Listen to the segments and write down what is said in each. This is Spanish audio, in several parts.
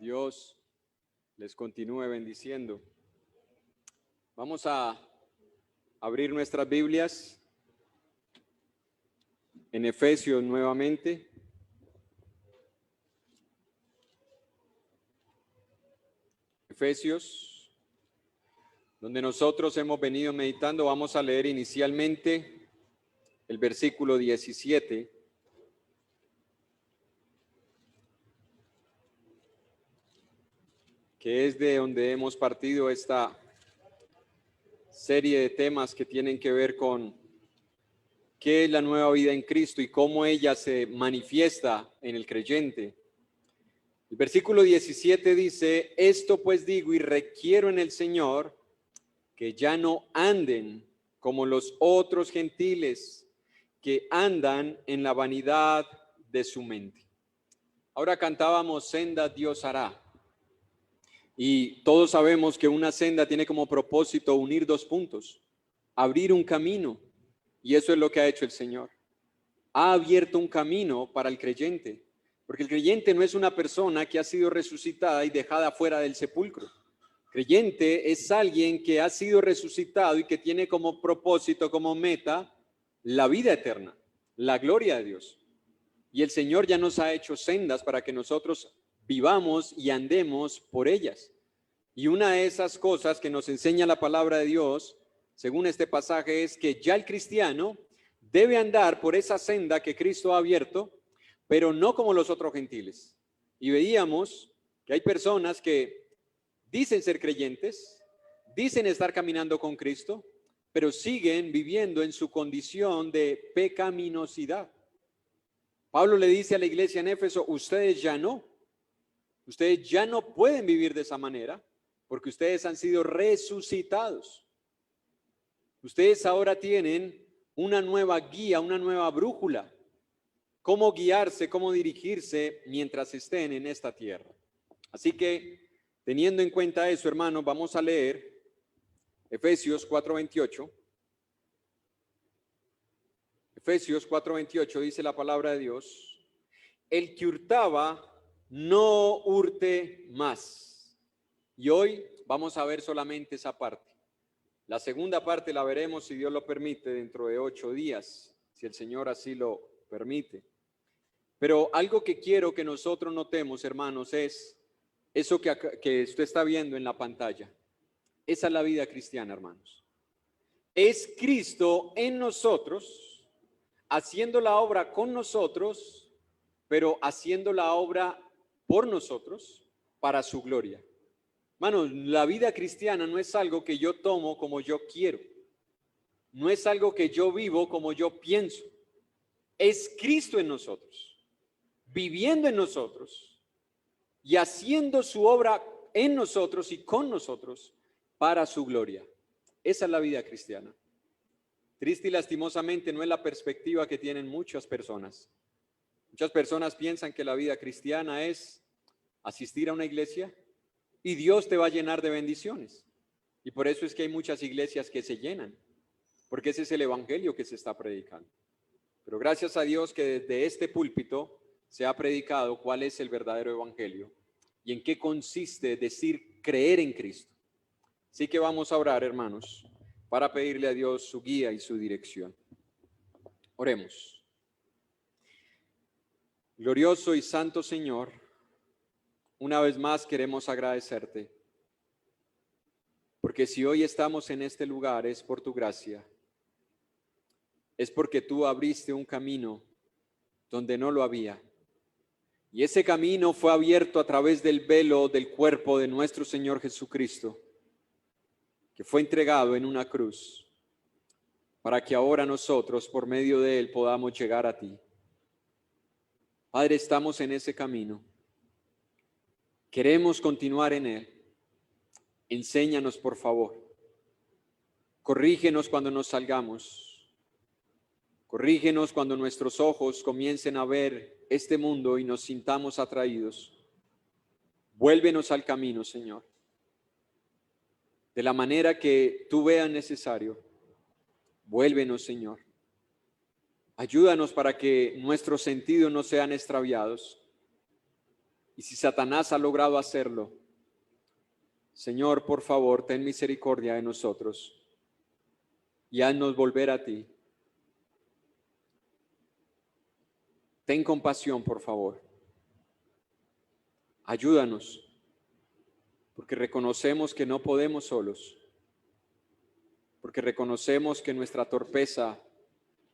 Dios les continúe bendiciendo. Vamos a abrir nuestras Biblias en Efesios nuevamente. Efesios, donde nosotros hemos venido meditando, vamos a leer inicialmente el versículo 17. Que es de donde hemos partido esta serie de temas que tienen que ver con qué es la nueva vida en Cristo y cómo ella se manifiesta en el creyente. El versículo 17 dice: esto pues digo y requiero en el Señor, que ya no anden como los otros gentiles, que andan en la vanidad de su mente. Ahora cantábamos Senda Dios hará. Y todos sabemos que una senda tiene como propósito unir dos puntos, abrir un camino, y eso es lo que ha hecho el Señor. Ha abierto un camino para el creyente, porque el creyente no es una persona que ha sido resucitada y dejada fuera del sepulcro. Creyente es alguien que ha sido resucitado y que tiene como propósito, como meta, la vida eterna, la gloria de Dios. Y el Señor ya nos ha hecho sendas para que nosotros vivamos y andemos por ellas. Y una de esas cosas que nos enseña la palabra de Dios, según este pasaje, es que ya el cristiano debe andar por esa senda que Cristo ha abierto, pero no como los otros gentiles. Y veíamos que hay personas que dicen ser creyentes, dicen estar caminando con Cristo, pero siguen viviendo en su condición de pecaminosidad. Pablo le dice a la iglesia en Éfeso: ustedes ya no pueden vivir de esa manera, porque ustedes han sido resucitados. Ustedes ahora tienen una nueva guía, una nueva brújula, cómo guiarse, cómo dirigirse mientras estén en esta tierra. Así que, teniendo en cuenta eso, hermanos, vamos a leer Efesios 4:28. Efesios 4:28 dice la palabra de Dios: el que hurtaba, no hurte más. Y hoy vamos a ver solamente esa parte. La segunda parte la veremos, si Dios lo permite, dentro de 8 días, si el Señor así lo permite. Pero algo que quiero que nosotros notemos, hermanos, es eso que usted está viendo en la pantalla. Esa es la vida cristiana, hermanos. Es Cristo en nosotros, haciendo la obra con nosotros, pero haciendo la obra por nosotros, para su gloria. Hermanos, la vida cristiana no es algo que yo tomo como yo quiero. No es algo que yo vivo como yo pienso. Es Cristo en nosotros, viviendo en nosotros y haciendo su obra en nosotros y con nosotros para su gloria. Esa es la vida cristiana. Triste y lastimosamente no es la perspectiva que tienen muchas personas. Muchas personas piensan que la vida cristiana es asistir a una iglesia y Dios te va a llenar de bendiciones. Y por eso es que hay muchas iglesias que se llenan, porque ese es el evangelio que se está predicando. Pero gracias a Dios que desde este púlpito se ha predicado cuál es el verdadero evangelio y en qué consiste decir creer en Cristo. Así que vamos a orar, hermanos, para pedirle a Dios su guía y su dirección. Oremos. Glorioso y santo Señor, una vez más queremos agradecerte, porque si hoy estamos en este lugar es por tu gracia, es porque tú abriste un camino donde no lo había, y ese camino fue abierto a través del velo del cuerpo de nuestro Señor Jesucristo, que fue entregado en una cruz, para que ahora nosotros por medio de él podamos llegar a ti. Padre, estamos en ese camino. Queremos continuar en él. Enséñanos, por favor. Corrígenos cuando nos salgamos. Corrígenos cuando nuestros ojos comiencen a ver este mundo y nos sintamos atraídos. Vuélvenos al camino, Señor, de la manera que tú veas necesario. Vuélvenos, Señor. Ayúdanos para que nuestros sentidos no sean extraviados. Y si Satanás ha logrado hacerlo, Señor, por favor, ten misericordia de nosotros y haznos volver a ti. Ten compasión, por favor. Ayúdanos, porque reconocemos que no podemos solos, porque reconocemos que nuestra torpeza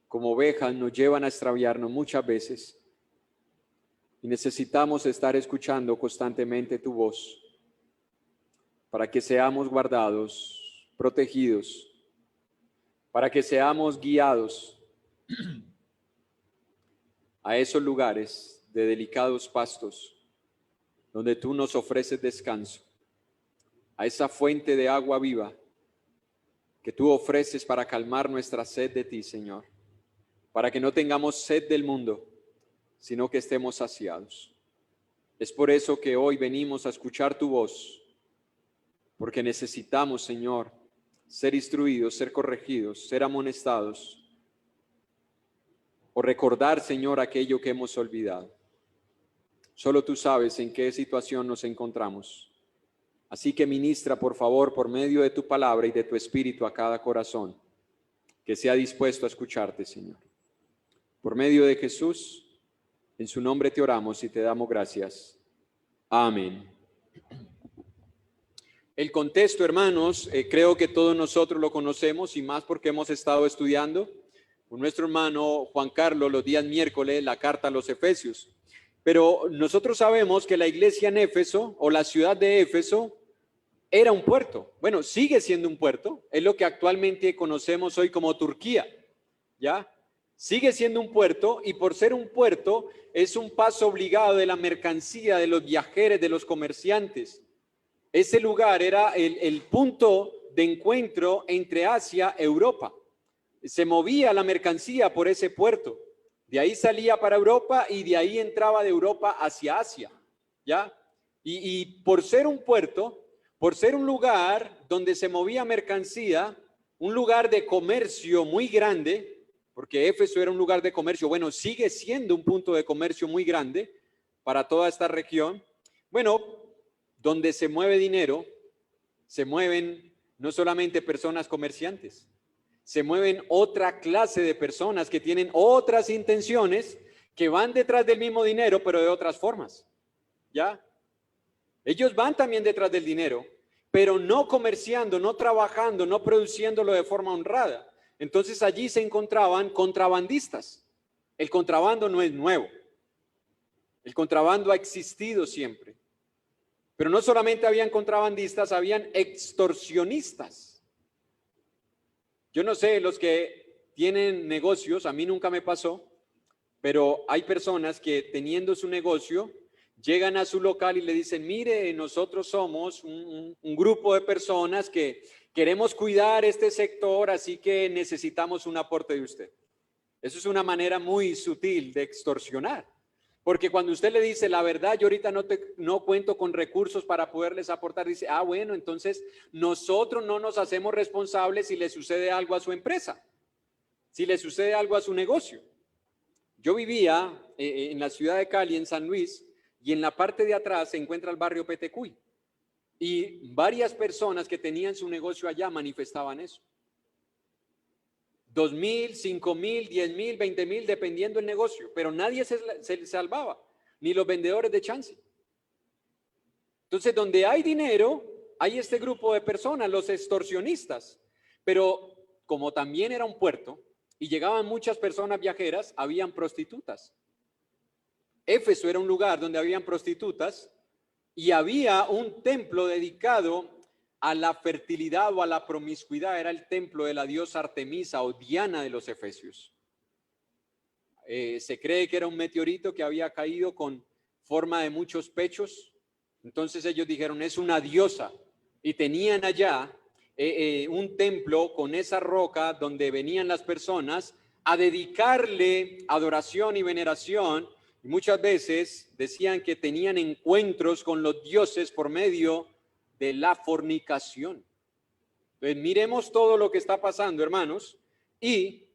como ovejas nos llevan a extraviarnos muchas veces y necesitamos estar escuchando constantemente tu voz para que seamos guardados, protegidos, para que seamos guiados a esos lugares de delicados pastos donde tú nos ofreces descanso, a esa fuente de agua viva que tú ofreces para calmar nuestra sed de ti, Señor, para que no tengamos sed del mundo, sino que estemos saciados. Es por eso que hoy venimos a escuchar tu voz, porque necesitamos, Señor, ser instruidos, ser corregidos, ser amonestados, o recordar, Señor, aquello que hemos olvidado. Solo tú sabes en qué situación nos encontramos. Así que ministra, por favor, por medio de tu palabra y de tu espíritu a cada corazón que sea dispuesto a escucharte, Señor. Por medio de Jesús, en su nombre te oramos y te damos gracias. Amén. El contexto, hermanos, creo que todos nosotros lo conocemos y más porque hemos estado estudiando con nuestro hermano Juan Carlos los días miércoles la carta a los Efesios. Pero nosotros sabemos que la iglesia en Éfeso o la ciudad de Éfeso era un puerto. Bueno, sigue siendo un puerto. Es lo que actualmente conocemos hoy como Turquía, ¿ya? Sigue siendo un puerto y por ser un puerto es un paso obligado de la mercancía, de los viajeros, de los comerciantes. Ese lugar era el punto de encuentro entre Asia y Europa. Se movía la mercancía por ese puerto. De ahí salía para Europa y de ahí entraba de Europa hacia Asia, ¿ya? Y por ser un puerto, por ser un lugar donde se movía mercancía, un lugar de comercio muy grande, porque Éfeso era un lugar de comercio, bueno, sigue siendo un punto de comercio muy grande para toda esta región. Bueno, donde se mueve dinero, se mueven no solamente personas comerciantes, se mueven otra clase de personas que tienen otras intenciones, que van detrás del mismo dinero, pero de otras formas, ¿ya? Ellos van también detrás del dinero, pero no comerciando, no trabajando, no produciéndolo de forma honrada. Entonces allí se encontraban contrabandistas. El contrabando no es nuevo. El contrabando ha existido siempre. Pero no solamente habían contrabandistas, habían extorsionistas. Yo no sé, los que tienen negocios, a mí nunca me pasó, pero hay personas que teniendo su negocio, llegan a su local y le dicen, mire, nosotros somos un grupo de personas que queremos cuidar este sector, así que necesitamos un aporte de usted. Eso es una manera muy sutil de extorsionar. Porque cuando usted le dice, la verdad, yo ahorita no cuento con recursos para poderles aportar, dice, ah, bueno, entonces nosotros no nos hacemos responsables si le sucede algo a su empresa, si le sucede algo a su negocio. Yo vivía en la ciudad de Cali, en San Luis, y en la parte de atrás se encuentra el barrio Petecuy. Y varias personas que tenían su negocio allá manifestaban eso. 2,000, 5,000, 10,000, 20,000, dependiendo del negocio, pero nadie se salvaba, ni los vendedores de chance. Entonces, donde hay dinero, hay este grupo de personas, los extorsionistas, pero como también era un puerto y llegaban muchas personas viajeras, habían prostitutas. Éfeso era un lugar donde habían prostitutas y había un templo dedicado a la fertilidad o a la promiscuidad. Era el templo de la diosa Artemisa o Diana de los Efesios. Se cree que era un meteorito que había caído con forma de muchos pechos. Entonces ellos dijeron, es una diosa. Y tenían allá un templo con esa roca donde venían las personas a dedicarle adoración y veneración. Y muchas veces decían que tenían encuentros con los dioses por medio de la fornicación. Entonces, miremos todo lo que está pasando, hermanos, y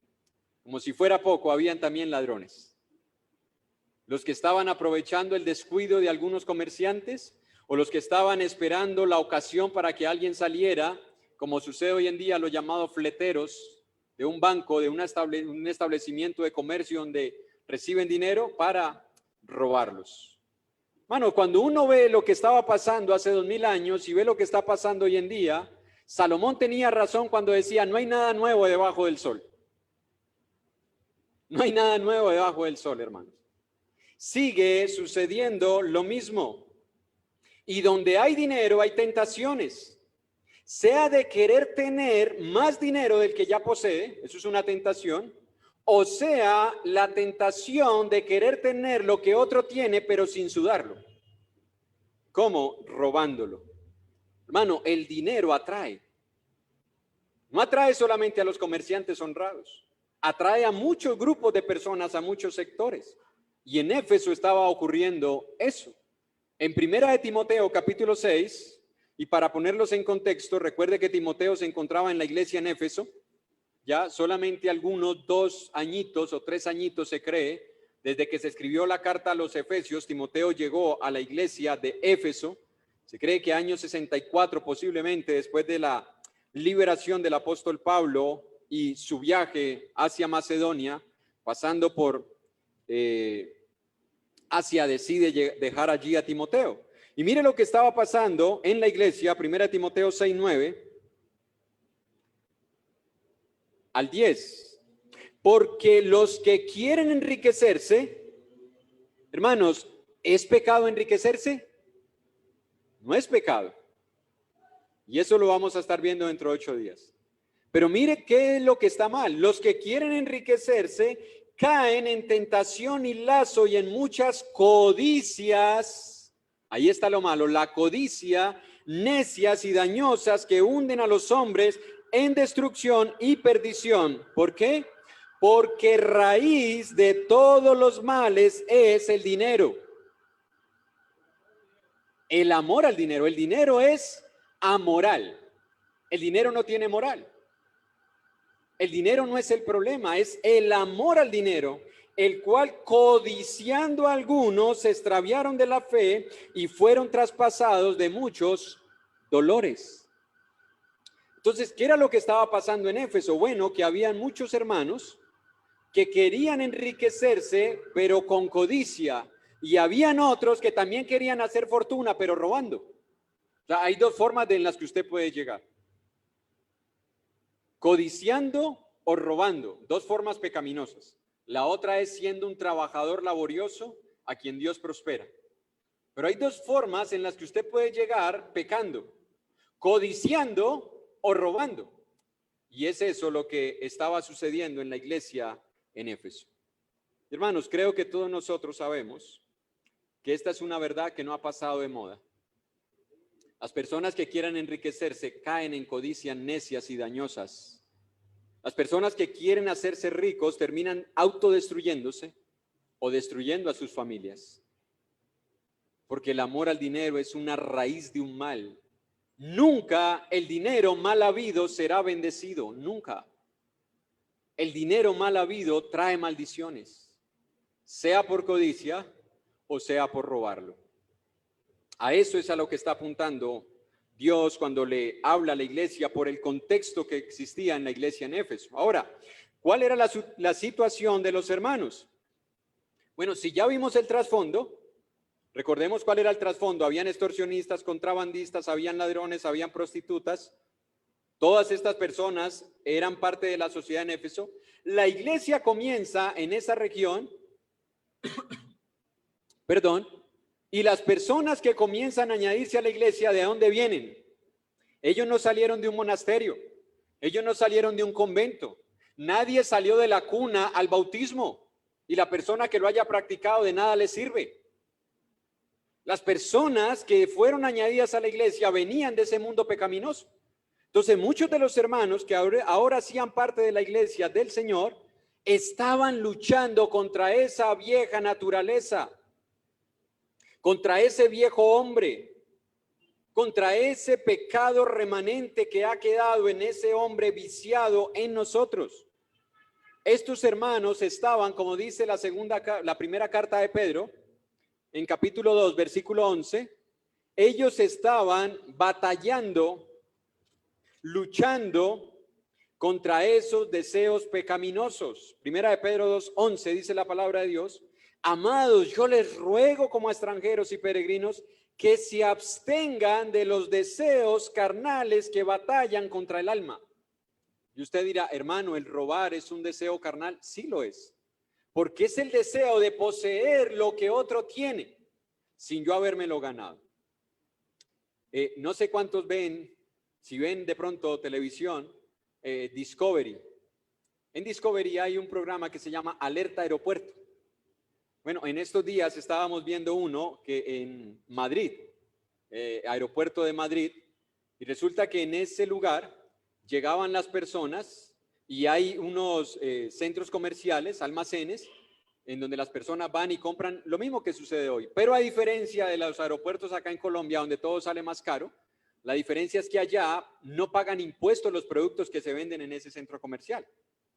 como si fuera poco, habían también ladrones. ¿Los que estaban aprovechando el descuido de algunos comerciantes o los que estaban esperando la ocasión para que alguien saliera, como sucede hoy en día, los llamados fleteros de un banco, de un establecimiento de comercio donde reciben dinero para robarlos? Hermano, cuando uno ve lo que estaba pasando hace 2000 años y ve lo que está pasando hoy en día, Salomón tenía razón cuando decía, no hay nada nuevo debajo del sol. No hay nada nuevo debajo del sol, hermanos. Sigue sucediendo lo mismo. Y donde hay dinero hay tentaciones. Sea de querer tener más dinero del que ya posee, eso es una tentación, o sea la tentación de querer tener lo que otro tiene pero sin sudarlo. ¿Cómo? Robándolo. Hermano, el dinero atrae. No atrae solamente a los comerciantes honrados, atrae a muchos grupos de personas, a muchos sectores. Y en Éfeso estaba ocurriendo eso. En Primera de Timoteo, capítulo 6, y para ponerlos en contexto, recuerde que Timoteo se encontraba en la iglesia en Éfeso, ya solamente algunos 2 añitos o 3 añitos se cree, desde que se escribió la carta a los Efesios, Timoteo llegó a la iglesia de Éfeso, se cree que año 64 posiblemente, después de la liberación del apóstol Pablo y su viaje hacia Macedonia, pasando por Asia, decide dejar allí a Timoteo. Y mire lo que estaba pasando en la iglesia, 1 Timoteo 6:9 al 10. Porque los que quieren enriquecerse, hermanos, ¿es pecado enriquecerse? No es pecado. Y eso lo vamos a estar viendo dentro de 8 días. Pero mire qué es lo que está mal. Los que quieren enriquecerse caen en tentación y lazo y en muchas codicias. Ahí está lo malo, la codicia, necias y dañosas que hunden a los hombres en destrucción y perdición. ¿Por qué? Porque raíz de todos los males es el dinero. El amor al dinero. El dinero es amoral. El dinero no tiene moral. El dinero no es el problema, es el amor al dinero, el cual codiciando a algunos se extraviaron de la fe y fueron traspasados de muchos dolores. Entonces, ¿qué era lo que estaba pasando en Éfeso? Bueno, que habían muchos hermanos que querían enriquecerse, pero con codicia, y habían otros que también querían hacer fortuna, pero robando. O sea, hay 2 formas en las que usted puede llegar. Codiciando o robando, 2 formas pecaminosas. La otra es siendo un trabajador laborioso a quien Dios prospera. Pero hay 2 formas en las que usted puede llegar pecando, codiciando o robando. Y es eso lo que estaba sucediendo en la iglesia en Éfeso. Hermanos, creo que todos nosotros sabemos que esta es una verdad que no ha pasado de moda. Las personas que quieran enriquecerse caen en codicias necias y dañosas. Las personas que quieren hacerse ricos terminan autodestruyéndose o destruyendo a sus familias. Porque el amor al dinero es una raíz de un mal. Nunca el dinero mal habido será bendecido, nunca. El dinero mal habido trae maldiciones, sea por codicia o sea por robarlo. A eso es a lo que está apuntando Dios cuando le habla a la iglesia por el contexto que existía en la iglesia en Éfeso. Ahora, ¿cuál era la situación de los hermanos? Bueno, si ya vimos el trasfondo, recordemos cuál era el trasfondo. Habían extorsionistas, contrabandistas, habían ladrones, habían prostitutas. Todas estas personas eran parte de la sociedad en Éfeso. La iglesia comienza en esa región, y las personas que comienzan a añadirse a la iglesia, ¿de dónde vienen? Ellos no salieron de un monasterio, ellos no salieron de un convento, nadie salió de la cuna al bautismo, y la persona que lo haya practicado de nada le sirve. Las personas que fueron añadidas a la iglesia venían de ese mundo pecaminoso. Entonces, muchos de los hermanos que ahora hacían parte de la iglesia del Señor estaban luchando contra esa vieja naturaleza, contra ese viejo hombre, contra ese pecado remanente que ha quedado en ese hombre viciado en nosotros. estos hermanos estaban, como dice la primera carta de Pedro, en capítulo 2, versículo 11, ellos estaban batallando, luchando contra esos deseos pecaminosos. Primera de Pedro 2, 11 dice la palabra de Dios: amados, yo les ruego como a extranjeros y peregrinos que se abstengan de los deseos carnales que batallan contra el alma. Y usted dirá, hermano, ¿el robar es un deseo carnal? Sí lo es, porque es el deseo de poseer lo que otro tiene sin yo habérmelo ganado. No sé cuántos ven, si ven de pronto televisión, Discovery. En Discovery hay un programa que se llama Alerta Aeropuerto. Bueno, en estos días estábamos viendo uno que en Madrid, aeropuerto de Madrid, y resulta que en ese lugar llegaban las personas y hay unos centros comerciales, almacenes, en donde las personas van y compran lo mismo que sucede hoy. Pero a diferencia de los aeropuertos acá en Colombia, donde todo sale más caro, la diferencia es que allá no pagan impuestos los productos que se venden en ese centro comercial.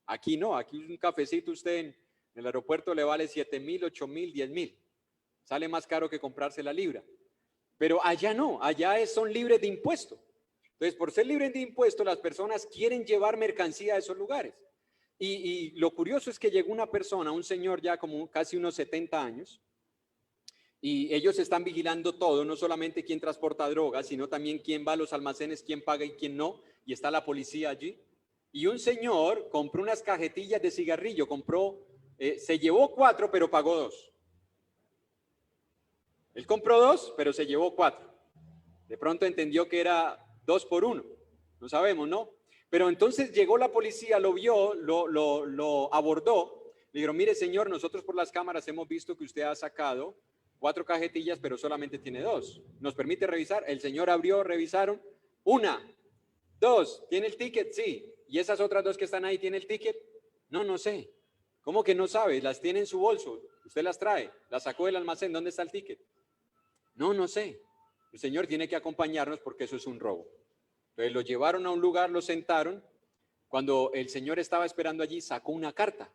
Aquí no, aquí un cafecito usted en el aeropuerto le vale 7,000, 8,000, 10,000. Sale más caro que comprarse la libra. Pero allá no, allá son libres de impuesto. Entonces, por ser libres de impuesto, las personas quieren llevar mercancía a esos lugares. Y lo curioso es que llegó una persona, un señor ya como casi unos 70 años, y ellos están vigilando todo, no solamente quién transporta drogas, sino también quién va a los almacenes, quién paga y quién no, y está la policía allí. Y un señor compró unas cajetillas de cigarrillo, se llevó 4, pero pagó 2. Él compró 2, pero se llevó 4. De pronto entendió que era 2 por 1, no sabemos, ¿no? Pero entonces llegó la policía, lo vio, lo abordó, le dijeron, mire señor, nosotros por las cámaras hemos visto que usted ha sacado 4 cajetillas, pero solamente tiene 2. ¿Nos permite revisar? El señor abrió, revisaron, 1, 2, ¿tiene el ticket? Sí. ¿Y esas otras 2 que están ahí, tiene el ticket? No, no sé. ¿Cómo que no sabe? Las tiene en su bolso, usted las trae, las sacó del almacén, ¿dónde está el ticket? No, no sé. El señor tiene que acompañarnos porque eso es un robo. Entonces lo llevaron a un lugar, lo sentaron. Cuando el señor estaba esperando allí, sacó una carta.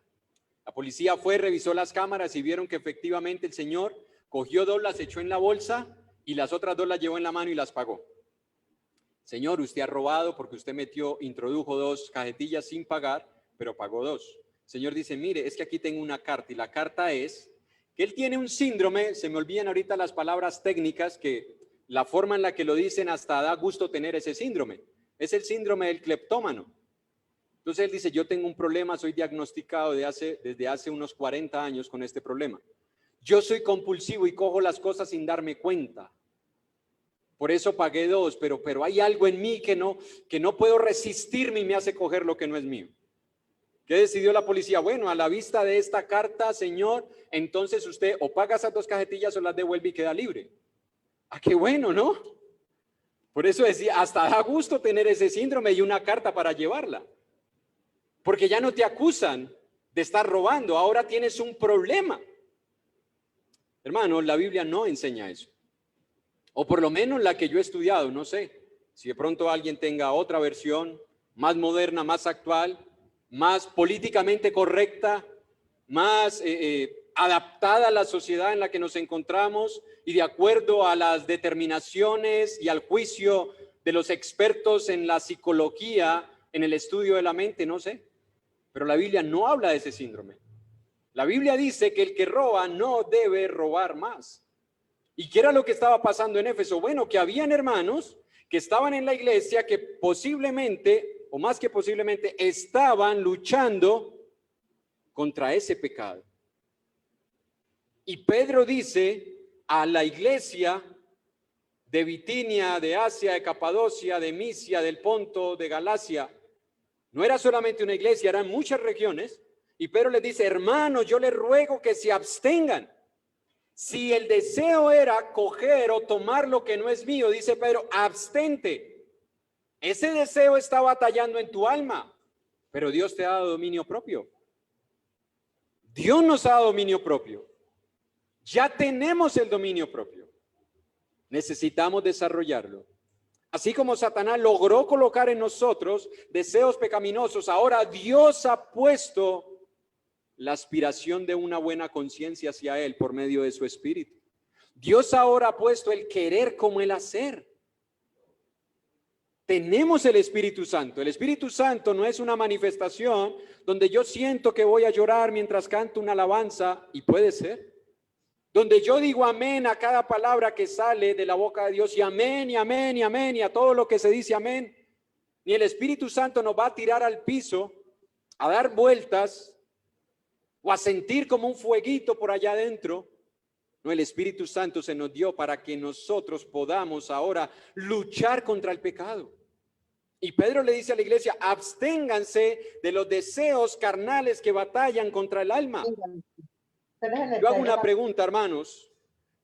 La policía fue, revisó las cámaras y vieron que efectivamente el señor cogió 2, las echó en la bolsa y las otras 2 las llevó en la mano y las pagó. Señor, usted ha robado porque usted introdujo 2 cajetillas sin pagar, pero pagó 2. El señor dice, mire, es que aquí tengo una carta y la carta es que él tiene un síndrome, se me olvidan ahorita las palabras técnicas, que la forma en la que lo dicen hasta da gusto tener ese síndrome. Es el síndrome del cleptómano. Entonces él dice, yo tengo un problema, soy diagnosticado desde hace unos 40 años con este problema. Yo soy compulsivo y cojo las cosas sin darme cuenta. Por eso pagué 2, pero hay algo en mí que no puedo resistirme y me hace coger lo que no es mío. ¿Qué decidió la policía? Bueno, a la vista de esta carta, señor, entonces usted o paga esas 2 cajetillas o las devuelve y queda libre. Ah, qué bueno, ¿no? Por eso decía, hasta da gusto tener ese síndrome y una carta para llevarla. Porque ya no te acusan de estar robando, ahora tienes un problema. Hermano, la Biblia no enseña eso. O por lo menos la que yo he estudiado, no sé. Si de pronto alguien tenga otra versión, más moderna, más actual, más políticamente correcta, más adaptada a la sociedad en la que nos encontramos y de acuerdo a las determinaciones y al juicio de los expertos en la psicología, en el estudio de la mente, no sé. Pero la Biblia no habla de ese síndrome. La Biblia dice que el que roba no debe robar más. ¿Y qué era lo que estaba pasando en Éfeso? Bueno, que habían hermanos que estaban en la iglesia que posiblemente, o más que posiblemente, estaban luchando contra ese pecado. Y Pedro dice a la iglesia de Bitinia, de Asia, de Capadocia, de Misia, del Ponto, de Galacia, no era solamente una iglesia, eran muchas regiones, y Pedro les dice, hermanos, yo les ruego que se abstengan. Si el deseo era coger o tomar lo que no es mío, dice Pedro, abstente. Ese deseo está batallando en tu alma, pero Dios te ha dado dominio propio. Dios nos ha dado dominio propio. Ya tenemos el dominio propio. Necesitamos desarrollarlo. Así como Satanás logró colocar en nosotros deseos pecaminosos, ahora Dios ha puesto la aspiración de una buena conciencia hacia Él por medio de su Espíritu. Dios ahora ha puesto el querer como el hacer. Tenemos el Espíritu Santo. El Espíritu Santo no es una manifestación donde yo siento que voy a llorar mientras canto una alabanza, y puede ser. Donde yo digo amén a cada palabra que sale de la boca de Dios, y amén, y amén, y amén, y a todo lo que se dice amén. Ni el Espíritu Santo nos va a tirar al piso, a dar vueltas, o a sentir como un fueguito por allá adentro. No, el Espíritu Santo se nos dio para que nosotros podamos ahora luchar contra el pecado. Y Pedro le dice a la iglesia, absténganse de los deseos carnales que batallan contra el alma. Yo hago una pregunta, hermanos.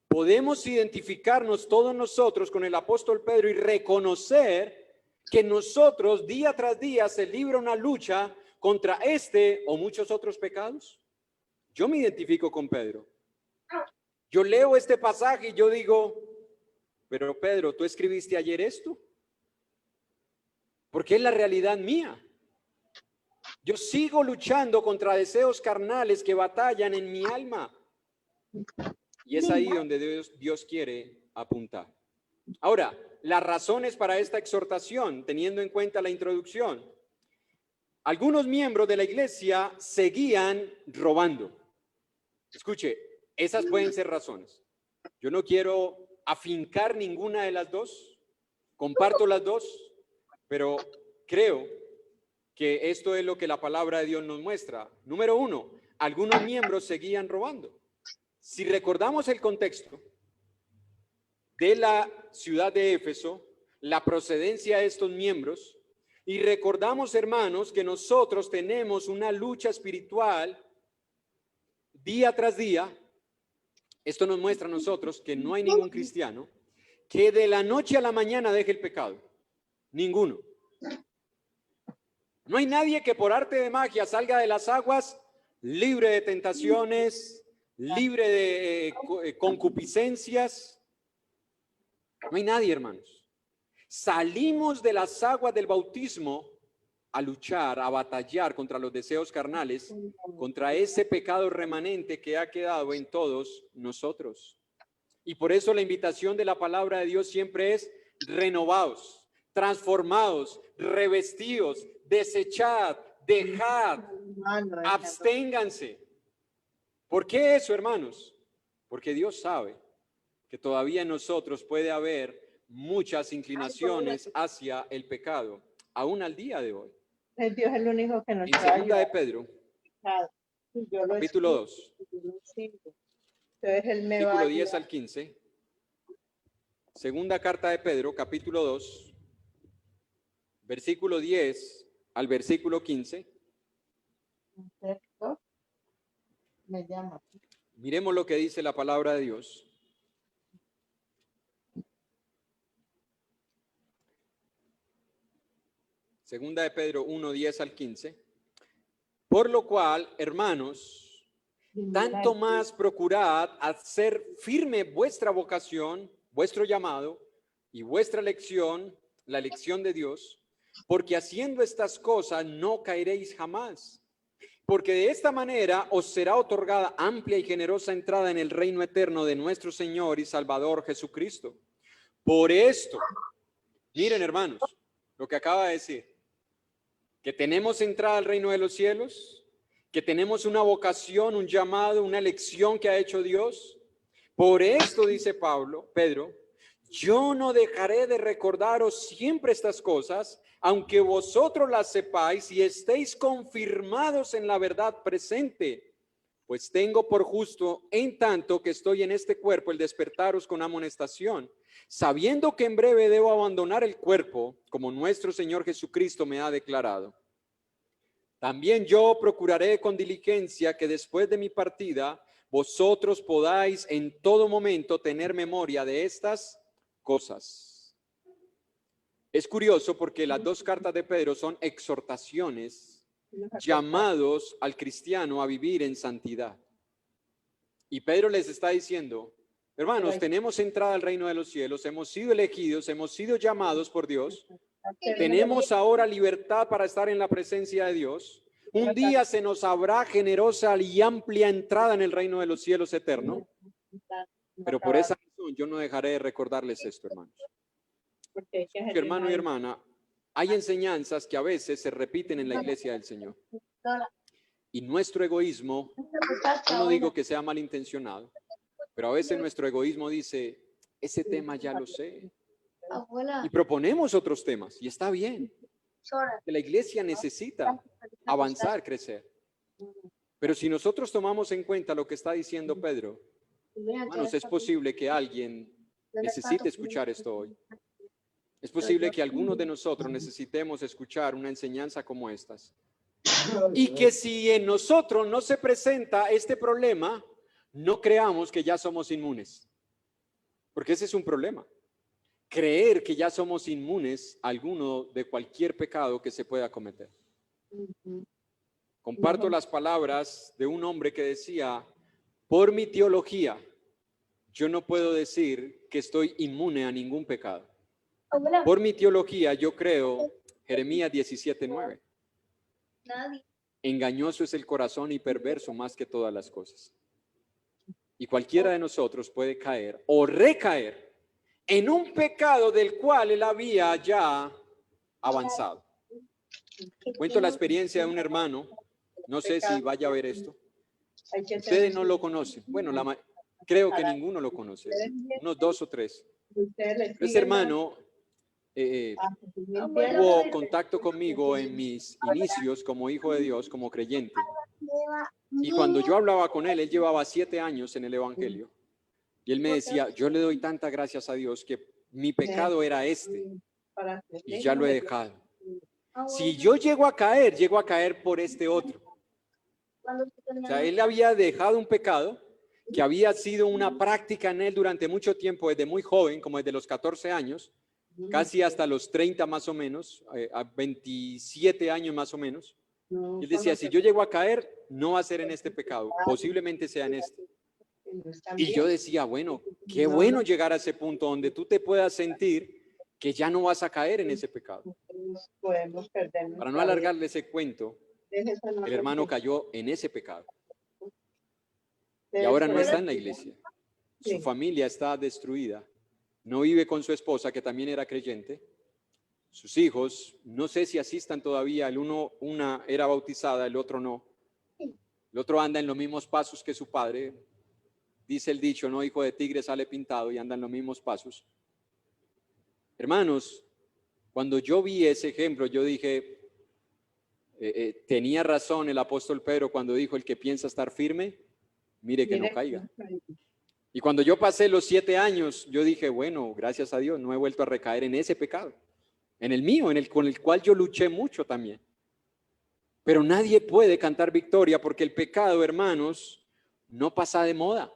¿Podemos identificarnos todos nosotros con el apóstol Pedro y reconocer que nosotros día tras día se libra una lucha contra este o muchos otros pecados? Yo me identifico con Pedro. Yo leo este pasaje y yo digo, pero Pedro, ¿tú escribiste ayer esto? Porque es la realidad mía. Yo sigo luchando contra deseos carnales que batallan en mi alma. Y es ahí donde Dios quiere apuntar. Ahora, las razones para esta exhortación, teniendo en cuenta la introducción. Algunos miembros de la iglesia seguían robando. Escuche, esas pueden ser razones. Yo no quiero afincar ninguna de las dos. Comparto las dos, pero creo que esto es lo que la palabra de Dios nos muestra. Número uno, algunos miembros seguían robando. Si recordamos el contexto de la ciudad de Éfeso, la procedencia de estos miembros, y recordamos, hermanos, que nosotros tenemos una lucha espiritual día tras día. Esto nos muestra a nosotros que no hay ningún cristiano que de la noche a la mañana deje el pecado. Ninguno. No hay nadie que por arte de magia salga de las aguas libre de tentaciones, libre de concupiscencias. No hay nadie, hermanos. Salimos de las aguas del bautismo a luchar, a batallar contra los deseos carnales, contra ese pecado remanente que ha quedado en todos nosotros. Y por eso la invitación de la palabra de Dios siempre es renovaos, transformados, revestidos, desechad, dejad, absténganse. ¿Por qué eso, hermanos? Porque Dios sabe que todavía en nosotros puede haber muchas inclinaciones hacia el pecado, aún al día de hoy. Dios es el único que nos En segunda de Pedro, capítulo 2, versículo 10 al 15. Segunda carta de Pedro, capítulo 2, versículo 10 al versículo 15. Me llama. Miremos lo que dice la palabra de Dios. Segunda de Pedro 1, 10 al 15. Por lo cual, hermanos, tanto más procurad hacer firme vuestra vocación, vuestro llamado y vuestra elección, la elección de Dios, porque haciendo estas cosas no caeréis jamás. Porque de esta manera os será otorgada amplia y generosa entrada en el reino eterno de nuestro Señor y Salvador Jesucristo. Por esto, miren, hermanos, lo que acaba de decir, que tenemos entrada al reino de los cielos, que tenemos una vocación, un llamado, una elección que ha hecho Dios. Por esto, dice Pedro, yo no dejaré de recordaros siempre estas cosas, aunque vosotros las sepáis y estéis confirmados en la verdad presente, pues tengo por justo, en tanto que estoy en este cuerpo, el despertaros con amonestación, sabiendo que en breve debo abandonar el cuerpo, como nuestro Señor Jesucristo me ha declarado. También yo procuraré con diligencia que después de mi partida, vosotros podáis en todo momento tener memoria de estas cosas. Es curioso porque las dos cartas de Pedro son exhortaciones, llamados al cristiano a vivir en santidad. Y Pedro les está diciendo, hermanos, tenemos entrada al reino de los cielos, hemos sido elegidos, hemos sido llamados por Dios, tenemos ahora libertad para estar en la presencia de Dios. Un día se nos habrá generosa y amplia entrada en el reino de los cielos eterno. Pero por esa razón yo no dejaré de recordarles esto, hermanos. Hermano y hermana, hay enseñanzas que a veces se repiten en la iglesia del Señor. Y nuestro egoísmo, yo no digo que sea malintencionado, pero a veces nuestro egoísmo dice, ese tema ya lo sé. Y proponemos otros temas, y está bien. Que la iglesia necesita avanzar, crecer. Pero si nosotros tomamos en cuenta lo que está diciendo Pedro, hermanos, es posible que alguien necesite escuchar esto hoy. Es posible que algunos de nosotros necesitemos escuchar una enseñanza como estas. Y que si en nosotros no se presenta este problema, no creamos que ya somos inmunes. Porque ese es un problema. Creer que ya somos inmunes a alguno de cualquier pecado que se pueda cometer. Comparto las palabras de un hombre que decía, por mi teología, yo no puedo decir que estoy inmune a ningún pecado. Por mi teología, yo creo, Jeremías 17:9. Engañoso es el corazón y perverso más que todas las cosas. Y cualquiera de nosotros puede caer o recaer en un pecado del cual él había ya avanzado. Cuento la experiencia de un hermano, no sé si vaya a ver esto. Ustedes no lo conocen. Bueno, creo que ninguno lo conoce, unos 2 o 3. Ese hermano tuvo contacto conmigo en mis inicios como hijo de Dios, como creyente. Y cuando yo hablaba con él llevaba 7 años en el evangelio. Y él me decía, yo le doy tantas gracias a Dios que mi pecado era este y ya lo he dejado. Si yo llego a caer por este otro. O sea, él había dejado un pecado que había sido una práctica en él durante mucho tiempo, desde muy joven, como desde los 14 años, casi hasta los 30 más o menos, a 27 años más o menos. Él decía, si yo llego a caer, no va a ser en este pecado, posiblemente sea en este. Y yo decía, bueno, qué bueno llegar a ese punto donde tú te puedas sentir que ya no vas a caer en ese pecado. Para no alargarle ese cuento, el hermano cayó en ese pecado. Y ahora no está en la iglesia. Su familia está destruida. No vive con su esposa, que también era creyente. Sus hijos, no sé si asistan todavía. Una era bautizada, el otro no. El otro anda en los mismos pasos que su padre. Dice el dicho, no, hijo de tigre sale pintado, y anda en los mismos pasos. Hermanos, cuando yo vi ese ejemplo, yo dije, tenía razón el apóstol Pedro cuando dijo, el que piensa estar firme, mire que no caiga. Y cuando yo pasé los 7 años, yo dije, bueno, gracias a Dios, no he vuelto a recaer en ese pecado. En el mío, con el cual yo luché mucho también. Pero nadie puede cantar victoria porque el pecado, hermanos, no pasa de moda.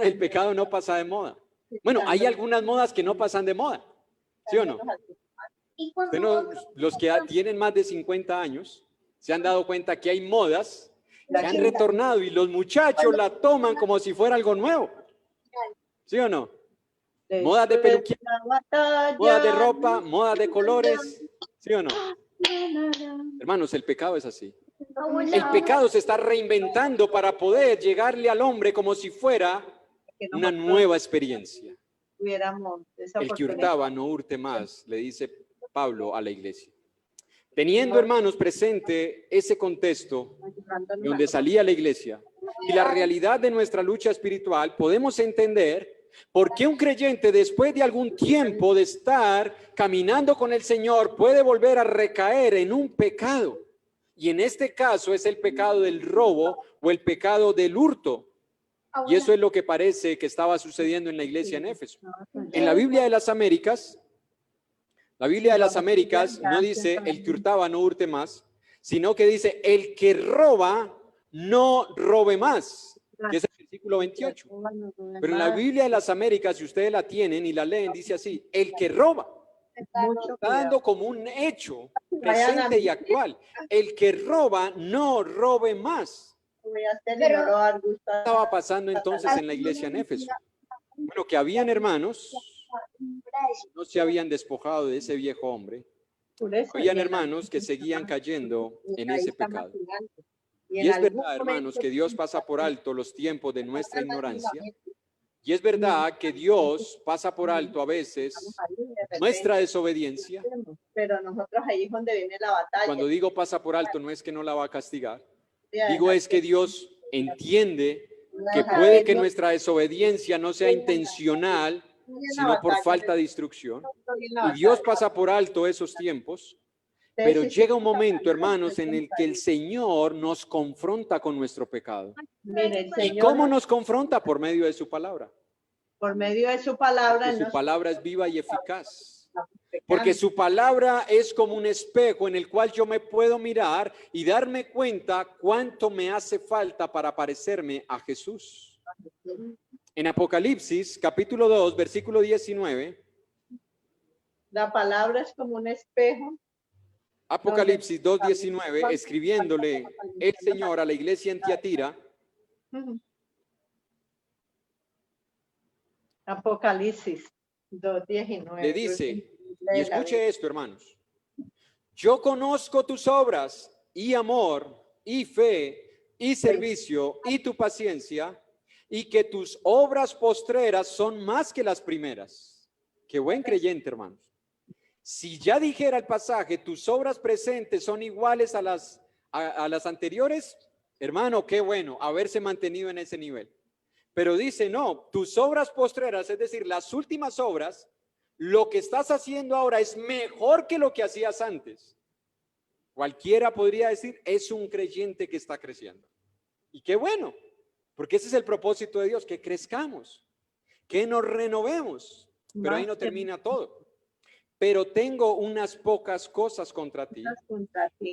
El pecado no pasa de moda. Bueno, hay algunas modas que no pasan de moda, ¿sí o no? Los que tienen más de 50 años se han dado cuenta que hay modas que han retornado y los muchachos la toman como si fuera algo nuevo, ¿sí o no? Modas de peluquería, modas de ropa, modas de colores, ¿sí o no? Hermanos, el pecado es así. El pecado se está reinventando para poder llegarle al hombre como si fuera una nueva experiencia. El que hurtaba no hurte más, le dice Pablo a la iglesia. Teniendo, hermanos, presente ese contexto de donde salía la iglesia y la realidad de nuestra lucha espiritual, podemos entender por qué un creyente, después de algún tiempo de estar caminando con el Señor, puede volver a recaer en un pecado. Y en este caso es el pecado del robo o el pecado del hurto. Y eso es lo que parece que estaba sucediendo en la iglesia en Éfeso. En la Biblia de las Américas, no dice el que hurtaba no hurte más, sino que dice el que roba no robe más, que es el versículo 28. Pero en la Biblia de las Américas, si ustedes la tienen y la leen, dice así, el que roba. Está dando como un hecho presente y actual. El que roba no robe más. ¿Qué estaba pasando entonces en la iglesia en Éfeso? Bueno, que habían hermanos, no se habían despojado de ese viejo hombre, Por eso, Habían y en hermanos que algún seguían momento cayendo y en ahí ese está pecado. maquinando. Y en es algún verdad, hermanos, momento que Dios pasa por alto los tiempos de nuestra ignorancia. Y es verdad que Dios pasa por alto a veces nuestra desobediencia. Pero nosotros ahí es donde viene la batalla. Cuando digo pasa por alto, no es que no la va a castigar. Voy a Digo dejar es que Dios entiende voy a que dejar puede que Dios nuestra desobediencia no sea intencional, estoy en la sino por batalla, falta de instrucción. estoy en la Y Dios batalla. pasa por alto esos tiempos, Ustedes pero sí llega un tienen momento, batalla, hermanos, ustedes en el tienen que el batalla. Señor nos confronta con nuestro pecado. Mire, el ¿Y Señor cómo nos confronta? Por medio de su palabra. por medio de su palabra Porque Él su nos palabra es viva y eficaz. estamos Porque pecando. su palabra es como un espejo en el cual yo me puedo mirar y darme cuenta cuánto me hace falta para parecerme a Jesús. En Apocalipsis, capítulo 2, versículo 19. La palabra es como un espejo. Apocalipsis 2:19, escribiéndole el Señor a la iglesia en Tiatira. Apocalipsis 2:19. Le dice, y escuche esto, hermanos: yo conozco tus obras y amor y fe y servicio y tu paciencia, y que tus obras postreras son más que las primeras. Qué buen creyente, hermanos. Si ya dijera el pasaje, tus obras presentes son iguales a las anteriores, hermano, qué bueno haberse mantenido en ese nivel. Pero dice, no, tus obras postreras, es decir, las últimas obras, lo que estás haciendo ahora es mejor que lo que hacías antes. Cualquiera podría decir, es un creyente que está creciendo. Y qué bueno, porque ese es el propósito de Dios, que crezcamos, que nos renovemos. Pero ahí no termina todo. Pero tengo unas pocas cosas contra ti.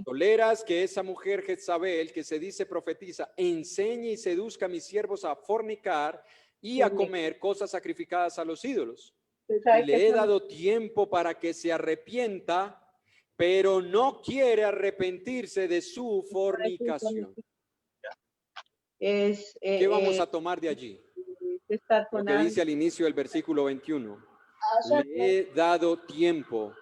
Toleras que esa mujer Jezabel, que se dice profetiza, enseñe y seduzca a mis siervos a fornicar y a comer cosas sacrificadas a los ídolos. Y le he dado tiempo para que se arrepienta, pero no quiere arrepentirse de su fornicación. ¿Qué vamos a tomar de allí? Lo que dice al inicio del versículo 21. Le he dado tiempo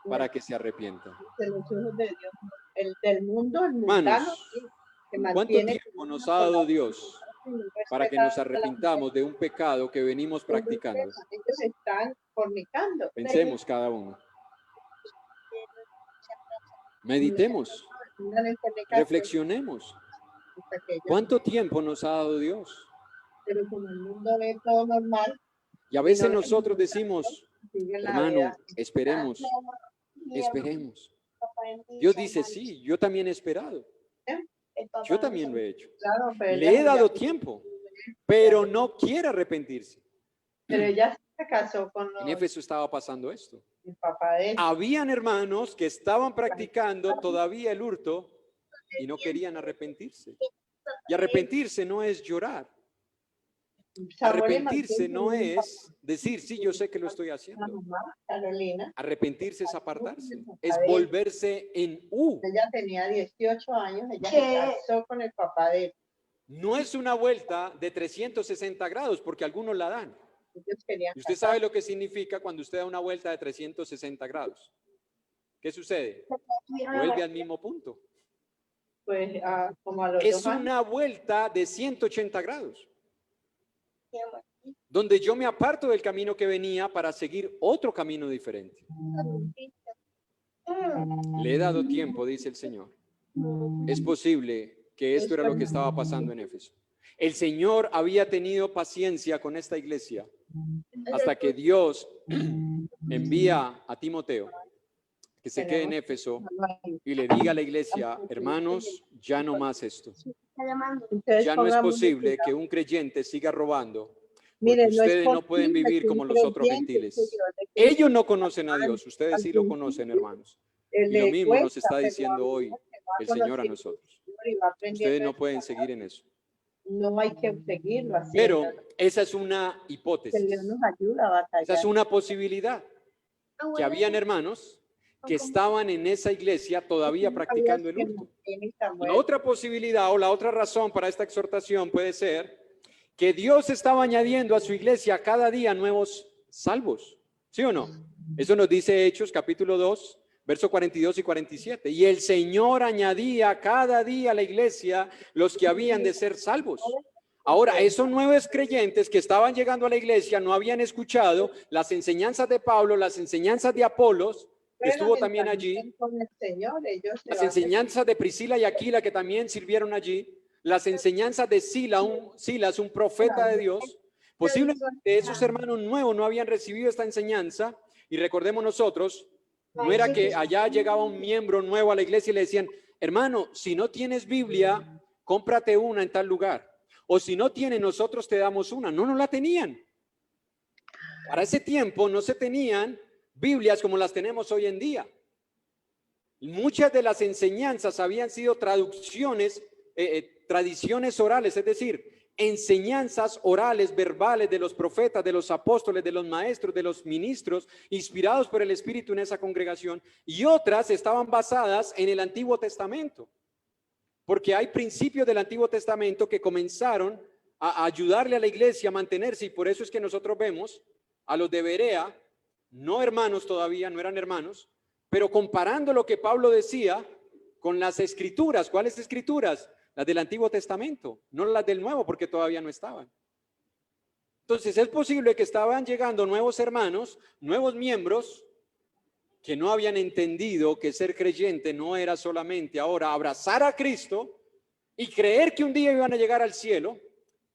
para que se arrepienta. El del mundo, el mundano, Hermanos, ¿cuánto tiempo nos ha dado Dios para que nos arrepintamos de un pecado que venimos practicando? Ellos están fornicando. Pensemos cada uno. Meditemos. Reflexionemos. ¿Cuánto tiempo nos ha dado Dios? Pero como el mundo ve todo normal. Y a veces nosotros decimos, hermano, esperemos, esperemos. Dios dice, sí, yo también he esperado. Yo también lo he hecho. Le he dado tiempo, pero no quiere arrepentirse. Pero ella se casó con En Éfeso estaba pasando esto. el papá de él. Habían hermanos que estaban practicando todavía el hurto y no querían arrepentirse. Y arrepentirse no es llorar. Arrepentirse no es decir, sí, yo sé que lo estoy haciendo. Arrepentirse es apartarse, es volverse en U. Ella tenía 18 años, ella se casó con el papá de él. No es una vuelta de 360 grados, porque algunos la dan. Y usted sabe lo que significa cuando usted da una vuelta de 360 grados. ¿Qué sucede? Vuelve al mismo punto. Pues como a los es 2 años. Una vuelta de 180 grados. Donde yo me aparto del camino que venía para seguir otro camino diferente. Le he dado tiempo, dice el Señor. Es posible que esto era lo que estaba pasando en Éfeso. El Señor había tenido paciencia con esta iglesia hasta que Dios envía a Timoteo que se quede en Éfeso y le diga a la iglesia, hermanos, ya no más esto. Ya no es posible que un creyente siga robando. Porque ustedes no pueden vivir como los otros gentiles. Ellos no conocen a Dios, ustedes sí lo conocen, hermanos. Y lo mismo nos está diciendo hoy el Señor a nosotros. Ustedes no pueden seguir en eso. No hay que seguirlo así. Pero esa es una hipótesis. Dios nos ayuda a batallar. Esa es una posibilidad. Que habían hermanos que estaban en esa iglesia todavía practicando el hurto. La otra posibilidad o la otra razón para esta exhortación puede ser que Dios estaba añadiendo a su iglesia cada día nuevos salvos. ¿Sí o no? Eso nos dice Hechos capítulo 2, Verso 42 y 47. Y el Señor añadía cada día a la iglesia los que habían de ser salvos. Ahora, esos nuevos creyentes que estaban llegando a la iglesia no habían escuchado las enseñanzas de Pablo, las enseñanzas de Apolos, que estuvo también allí, con el Señor, ellos se las van enseñanzas de Priscila y Aquila, que también sirvieron allí, las enseñanzas de Silas, un profeta de Dios. Posiblemente esos hermanos nuevos no habían recibido esta enseñanza, y recordemos nosotros, no era que allá llegaba un miembro nuevo a la iglesia y le decían, hermano, si no tienes Biblia, cómprate una en tal lugar. O si no tiene, nosotros te damos una. No la tenían. Para ese tiempo no se tenían Biblias como las tenemos hoy en día. Muchas de las enseñanzas habían sido traducciones, tradiciones orales, es decir, enseñanzas orales, verbales de los profetas, de los apóstoles, de los maestros, de los ministros, inspirados por el Espíritu en esa congregación, y otras estaban basadas en el Antiguo Testamento. Porque hay principios del Antiguo Testamento que comenzaron a ayudarle a la iglesia a mantenerse, y por eso es que nosotros vemos a los de Berea, no hermanos todavía, no eran hermanos, pero comparando lo que Pablo decía con las escrituras. ¿Cuáles escrituras? Las del Antiguo Testamento, no las del Nuevo, porque todavía no estaban. Entonces es posible que estaban llegando nuevos hermanos, nuevos miembros, que no habían entendido que ser creyente no era solamente ahora abrazar a Cristo y creer que un día iban a llegar al cielo,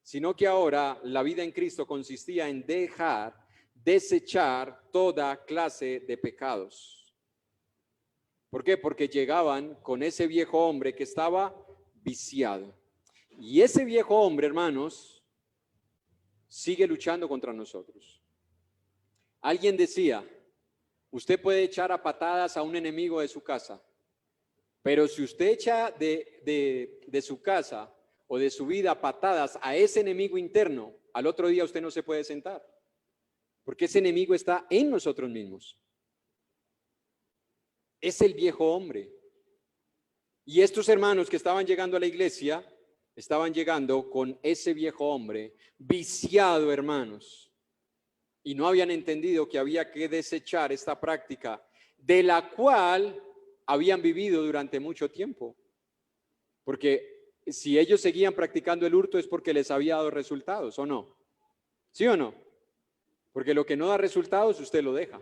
sino que ahora la vida en Cristo consistía en desechar toda clase de pecados. ¿Por qué? Porque llegaban con ese viejo hombre que estaba viciado. Y ese viejo hombre, hermanos, sigue luchando contra nosotros. Alguien decía, usted puede echar a patadas a un enemigo de su casa, pero si usted echa de su casa o de su vida patadas a ese enemigo interno, al otro día usted no se puede sentar, porque ese enemigo está en nosotros mismos. Es el viejo hombre. Y estos hermanos que estaban llegando a la iglesia, estaban llegando con ese viejo hombre viciado, hermanos. Y no habían entendido que había que desechar esta práctica de la cual habían vivido durante mucho tiempo. Porque si ellos seguían practicando el hurto es porque les había dado resultados, ¿o no? ¿Sí o no? Porque lo que no da resultados usted lo deja.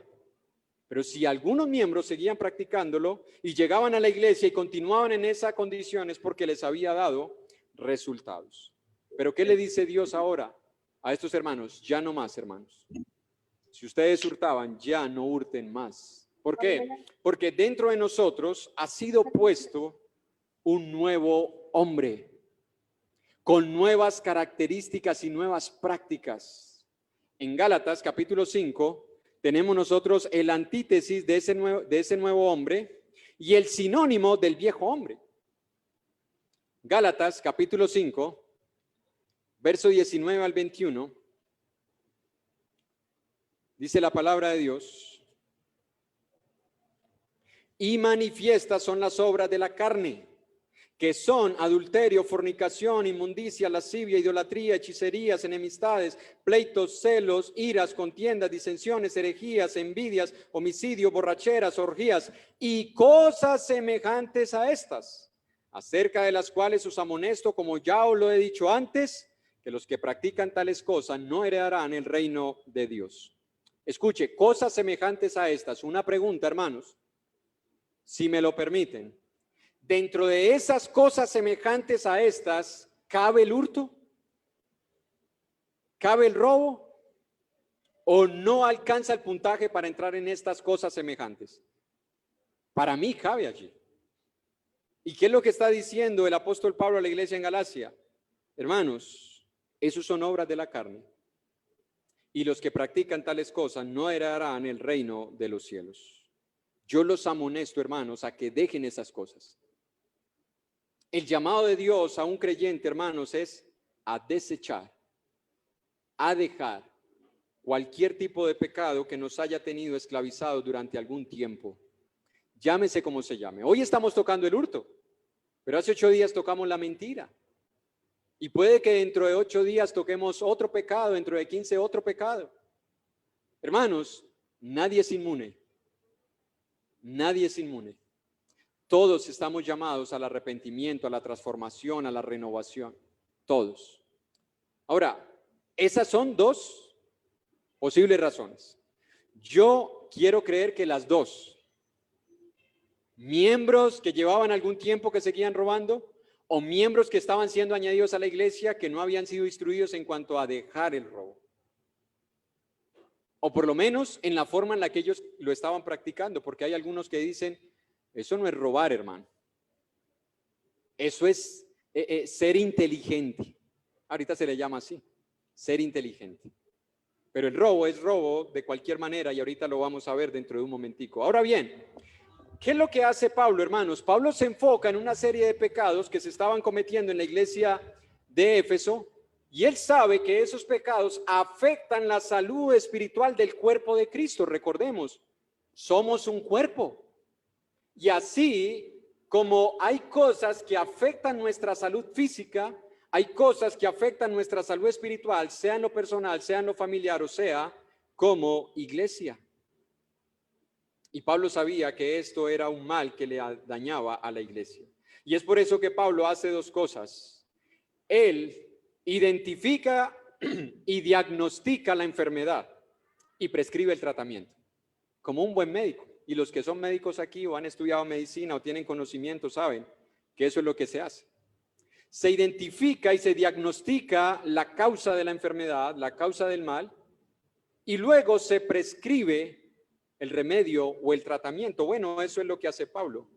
Pero si algunos miembros seguían practicándolo y llegaban a la iglesia y continuaban en esa condición es porque les había dado resultados. Pero ¿qué le dice Dios ahora a estos hermanos? Ya no más, hermanos. Si ustedes hurtaban, ya no hurten más. ¿Por qué? Porque dentro de nosotros ha sido puesto un nuevo hombre con nuevas características y nuevas prácticas. En Gálatas capítulo 5 tenemos nosotros el antítesis de ese nuevo hombre y el sinónimo del viejo hombre. Gálatas capítulo 5, verso 19 al 21. Dice la palabra de Dios, y manifiestas son las obras de la carne, que son adulterio, fornicación, inmundicia, lascivia, idolatría, hechicerías, enemistades, pleitos, celos, iras, contiendas, disensiones, herejías, envidias, homicidio, borracheras, orgías y cosas semejantes a estas, acerca de las cuales os amonesto, como ya os lo he dicho antes, que los que practican tales cosas no heredarán el reino de Dios. Escuche, cosas semejantes a estas. Una pregunta, hermanos, si me lo permiten. Dentro de esas cosas semejantes a estas, ¿cabe el hurto? ¿Cabe el robo? ¿O no alcanza el puntaje para entrar en estas cosas semejantes? Para mí cabe allí. ¿Y qué es lo que está diciendo el apóstol Pablo a la iglesia en Galacia? Hermanos, esos son obras de la carne. Y los que practican tales cosas no heredarán el reino de los cielos. Yo los amonesto, hermanos, a que dejen esas cosas. El llamado de Dios a un creyente, hermanos, es a desechar, a dejar cualquier tipo de pecado que nos haya tenido esclavizados durante algún tiempo. Llámese como se llame. Hoy estamos tocando el hurto, pero hace 8 días tocamos la mentira. Y puede que dentro de 8 días toquemos otro pecado, dentro de 15 otro pecado. Hermanos, nadie es inmune. Nadie es inmune. Todos estamos llamados al arrepentimiento, a la transformación, a la renovación. Todos. Ahora, esas son dos posibles razones. Yo quiero creer que las dos, miembros que llevaban algún tiempo que seguían robando o miembros que estaban siendo añadidos a la iglesia que no habían sido instruidos en cuanto a dejar el robo. O por lo menos en la forma en la que ellos lo estaban practicando, porque hay algunos que dicen, eso no es robar, hermano. Eso es ser inteligente. Ahorita se le llama así, ser inteligente. Pero el robo es robo de cualquier manera y ahorita lo vamos a ver dentro de un momentico. Ahora bien, ¿qué es lo que hace Pablo, hermanos? Pablo se enfoca en una serie de pecados que se estaban cometiendo en la iglesia de Éfeso y él sabe que esos pecados afectan la salud espiritual del cuerpo de Cristo. Recordemos, somos un cuerpo. Y así como hay cosas que afectan nuestra salud física, hay cosas que afectan nuestra salud espiritual, sea en lo personal, sea en lo familiar, o sea, como iglesia. Y Pablo sabía que esto era un mal que le dañaba a la iglesia. Y es por eso que Pablo hace dos cosas. Él identifica y diagnostica la enfermedad y prescribe el tratamiento, como un buen médico. Y los que son médicos aquí o han estudiado medicina o tienen conocimiento saben que eso es lo que se hace. Se identifica y se diagnostica la causa de la enfermedad, la causa del mal, y luego se prescribe el remedio o el tratamiento. Bueno, eso es lo que hace Pablo.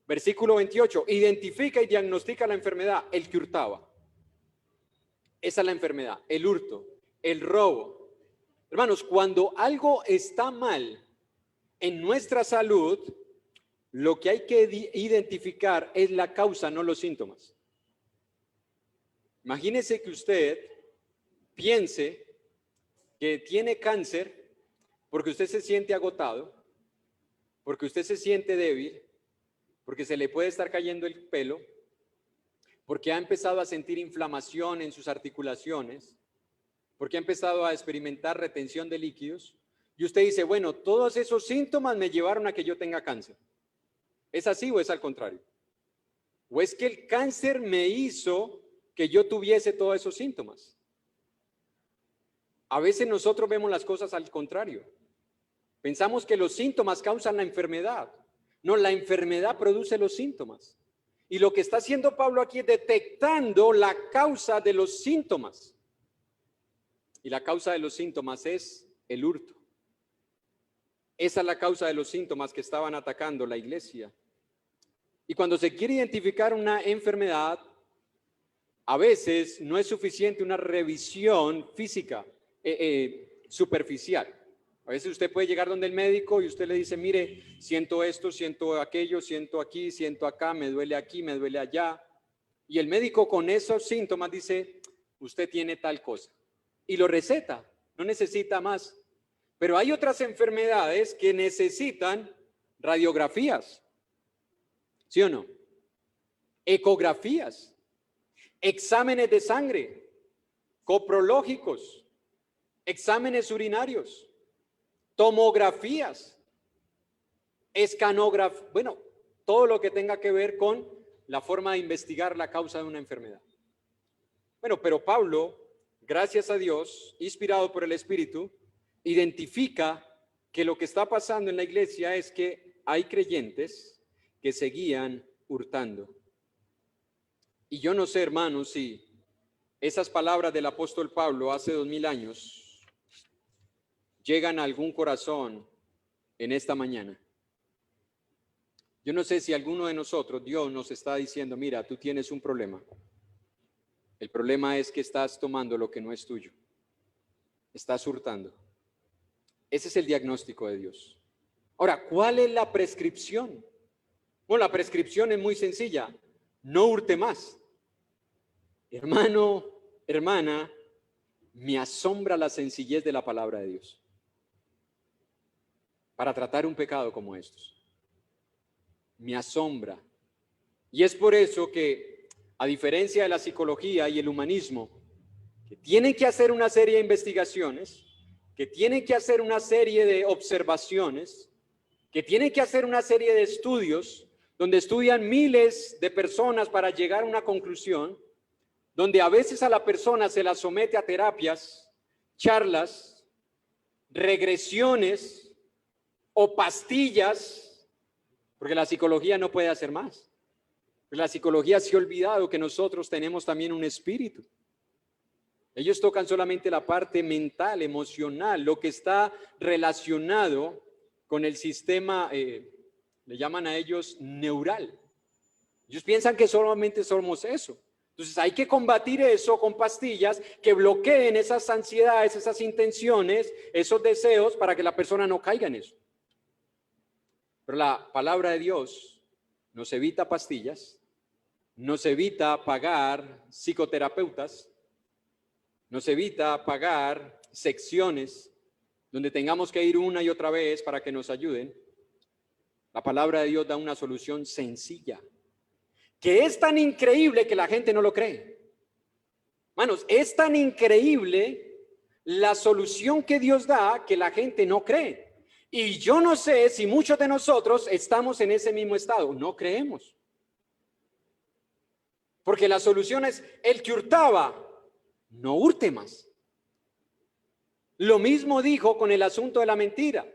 Versículo 28, identifica y diagnostica la enfermedad, el que hurtaba. Esa es la enfermedad, el hurto, el robo. Hermanos, cuando algo está mal en nuestra salud, lo que hay que identificar es la causa, no los síntomas. Imagínese que usted piense que tiene cáncer porque usted se siente agotado, porque usted se siente débil, porque se le puede estar cayendo el pelo, porque ha empezado a sentir inflamación en sus articulaciones, porque ha empezado a experimentar retención de líquidos, y usted dice, bueno, todos esos síntomas me llevaron a que yo tenga cáncer. ¿Es así o es al contrario? ¿O es que el cáncer me hizo que yo tuviese todos esos síntomas? A veces nosotros vemos las cosas al contrario. Pensamos que los síntomas causan la enfermedad. No, la enfermedad produce los síntomas. Y lo que está haciendo Pablo aquí es detectando la causa de los síntomas. Y la causa de los síntomas es el hurto. Esa es la causa de los síntomas que estaban atacando la iglesia. Y cuando se quiere identificar una enfermedad, a veces no es suficiente una revisión física, superficial. A veces usted puede llegar donde el médico y usted le dice, mire, siento esto, siento aquello, siento aquí, siento acá, me duele aquí, me duele allá. Y el médico con esos síntomas dice, usted tiene tal cosa. Y lo receta, no necesita más. Pero hay otras enfermedades que necesitan radiografías, ¿sí o no? Ecografías, exámenes de sangre, coprológicos, exámenes urinarios, tomografías, escanografías, bueno, todo lo que tenga que ver con la forma de investigar la causa de una enfermedad. Bueno, pero Pablo, gracias a Dios, inspirado por el Espíritu, identifica que lo que está pasando en la iglesia es que hay creyentes que seguían hurtando. Y yo no sé, hermanos, si esas palabras del apóstol Pablo hace 2000 años llegan a algún corazón en esta mañana. Yo no sé si alguno de nosotros, Dios nos está diciendo, mira, tú tienes un problema. El problema es que estás tomando lo que no es tuyo. Estás hurtando. Ese es el diagnóstico de Dios. Ahora, ¿cuál es la prescripción? Bueno, la prescripción es muy sencilla. No hurte más. Hermano, hermana, me asombra la sencillez de la palabra de Dios para tratar un pecado como estos. Me asombra. Y es por eso que, a diferencia de la psicología y el humanismo, que tienen que hacer una serie de investigaciones, que tienen que hacer una serie de observaciones, que tienen que hacer una serie de estudios donde estudian miles de personas para llegar a una conclusión, donde a veces a la persona se la somete a terapias, charlas, regresiones o pastillas, porque la psicología no puede hacer más. La psicología se ha olvidado que nosotros tenemos también un espíritu. Ellos tocan solamente la parte mental, emocional, lo que está relacionado con el sistema, le llaman a ellos neural. Ellos piensan que solamente somos eso. Entonces hay que combatir eso con pastillas que bloqueen esas ansiedades, esas intenciones, esos deseos para que la persona no caiga en eso. Pero la palabra de Dios nos evita pastillas, nos evita pagar psicoterapeutas, nos evita pagar secciones donde tengamos que ir una y otra vez para que nos ayuden. La palabra de Dios da una solución sencilla, que es tan increíble que la gente no lo cree. Hermanos, es tan increíble la solución que Dios da que la gente no cree. Y yo no sé si muchos de nosotros estamos en ese mismo estado, no creemos. Porque la solución es: el que hurtaba, no hurte más. Lo mismo dijo con el asunto de la mentira.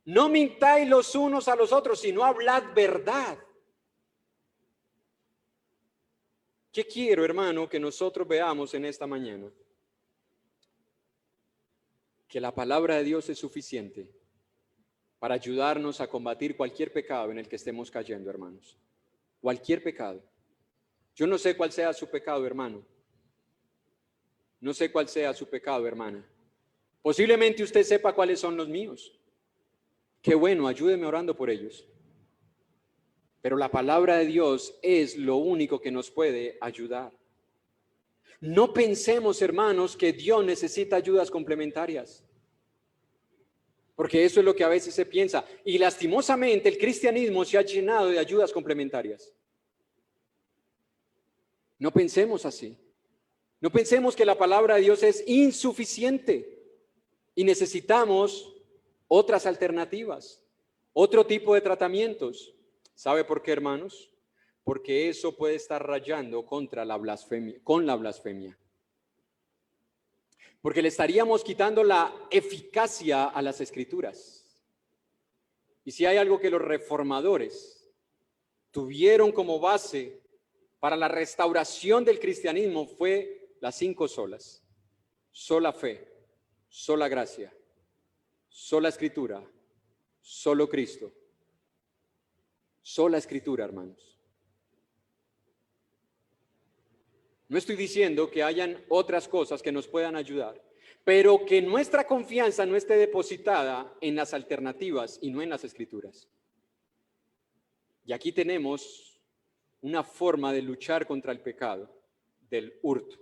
No mintáis los unos a los otros, sino hablad verdad. ¿Qué quiero, hermano, que nosotros veamos en esta mañana? Que la palabra de Dios es suficiente para ayudarnos a combatir cualquier pecado en el que estemos cayendo, hermanos. Cualquier pecado. Yo no sé cuál sea su pecado, hermano. No sé cuál sea su pecado, hermana. Posiblemente usted sepa cuáles son los míos. Qué bueno, ayúdeme orando por ellos. Pero la palabra de Dios es lo único que nos puede ayudar. No pensemos, hermanos, que Dios necesita ayudas complementarias. Porque eso es lo que a veces se piensa. Y lastimosamente el cristianismo se ha llenado de ayudas complementarias. No pensemos así. No pensemos que la palabra de Dios es insuficiente y necesitamos otras alternativas, otro tipo de tratamientos. ¿Sabe por qué, hermanos? Porque eso puede estar rayando contra la blasfemia, con la blasfemia. Porque le estaríamos quitando la eficacia a las Escrituras. Y si hay algo que los reformadores tuvieron como base para la restauración del cristianismo, fue las 5 solas: sola fe, sola gracia, sola Escritura, solo Cristo. Sola Escritura, hermanos. No estoy diciendo que hayan otras cosas que nos puedan ayudar, pero que nuestra confianza no esté depositada en las alternativas y no en las Escrituras. Y aquí tenemos una forma de luchar contra el pecado del hurto.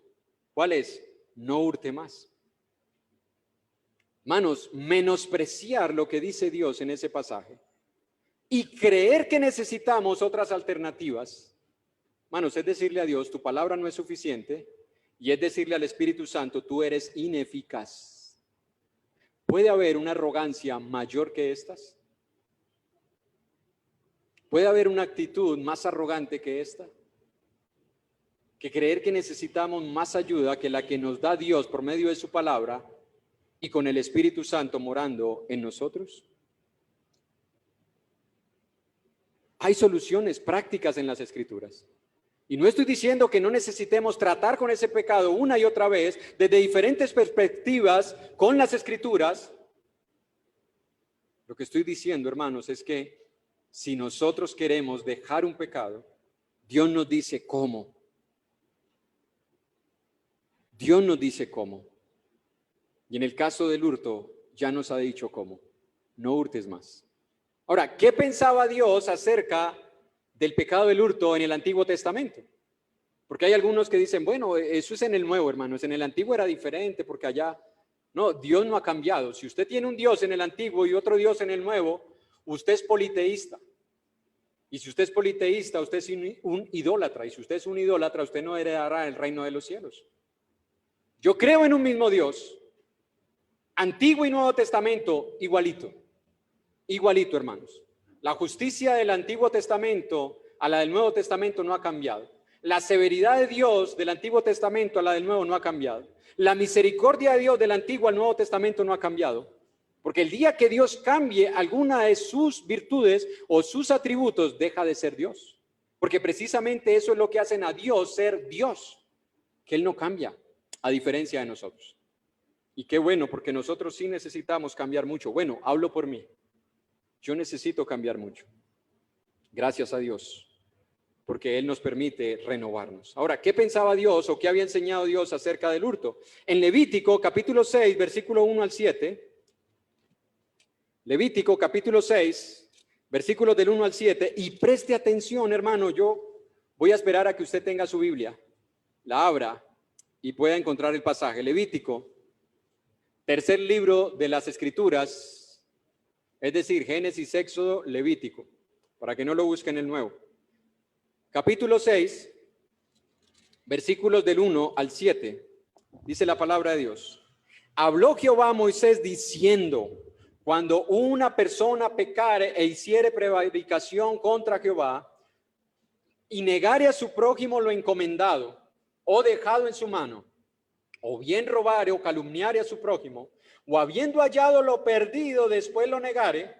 ¿Cuál es? No hurte más. Hermanos, menospreciar lo que dice Dios en ese pasaje y creer que necesitamos otras alternativas, hermanos, es decirle a Dios: tu palabra no es suficiente, y es decirle al Espíritu Santo: tú eres ineficaz. ¿Puede haber una arrogancia mayor que estas? ¿Puede haber una actitud más arrogante que esta? Que creer que necesitamos más ayuda que la que nos da Dios por medio de su palabra y con el Espíritu Santo morando en nosotros. Hay soluciones prácticas en las Escrituras. Y no estoy diciendo que no necesitemos tratar con ese pecado una y otra vez desde diferentes perspectivas con las Escrituras. Lo que estoy diciendo, hermanos, es que si nosotros queremos dejar un pecado, Dios nos dice cómo. Dios nos dice cómo. Y en el caso del hurto, ya nos ha dicho cómo. No hurtes más. Ahora, ¿qué pensaba Dios acerca del pecado del hurto en el Antiguo Testamento? Porque hay algunos que dicen: bueno, eso es en el Nuevo, hermanos. En el Antiguo era diferente porque allá... No, Dios no ha cambiado. Si usted tiene un Dios en el Antiguo y otro Dios en el Nuevo, usted es politeísta. Y si usted es politeísta, usted es un idólatra. Y si usted es un idólatra, usted no heredará el reino de los cielos. Yo creo en un mismo Dios, Antiguo y Nuevo Testamento, igualito. igualito, hermanos. La justicia del Antiguo Testamento a la del Nuevo Testamento no ha cambiado. La severidad de Dios del Antiguo Testamento a la del Nuevo no ha cambiado. La misericordia de Dios del Antiguo al Nuevo Testamento no ha cambiado. Porque el día que Dios cambie alguna de sus virtudes o sus atributos, deja de ser Dios. Porque precisamente eso es lo que hacen a Dios ser Dios, que Él no cambia, a diferencia de nosotros. Y qué bueno, porque nosotros sí necesitamos cambiar mucho. Bueno, hablo por mí. Yo necesito cambiar mucho. Gracias a Dios, porque Él nos permite renovarnos. Ahora, ¿qué pensaba Dios o qué había enseñado Dios acerca del hurto? En Levítico, capítulo 6, versículo 1 al 7. Levítico, capítulo 6, versículos del 1 al 7. Y preste atención, hermano, yo voy a esperar a que usted tenga su Biblia, la abra y pueda encontrar el pasaje. Levítico, tercer libro de las Escrituras, es decir, Génesis, Éxodo, Levítico, para que no lo busquen el nuevo. Capítulo 6, versículos del 1 al 7, dice la palabra de Dios. Habló Jehová a Moisés diciendo: cuando una persona pecare e hiciere prevaricación contra Jehová y negare a su prójimo lo encomendado o dejado en su mano, o bien robare o calumniare a su prójimo, o habiendo hallado lo perdido después lo negare,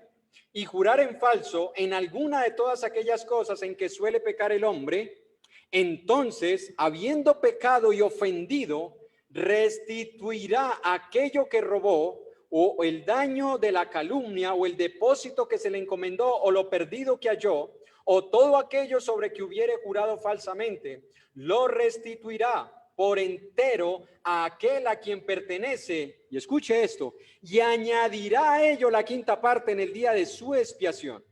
y jurar en falso en alguna de todas aquellas cosas en que suele pecar el hombre, entonces, habiendo pecado y ofendido, restituirá aquello que robó, o el daño de la calumnia, o el depósito que se le encomendó, o lo perdido que halló, o todo aquello sobre que hubiere jurado falsamente, lo restituirá por entero a aquel a quien pertenece, y escuche esto, y añadirá a ello la quinta parte en el día de su expiación.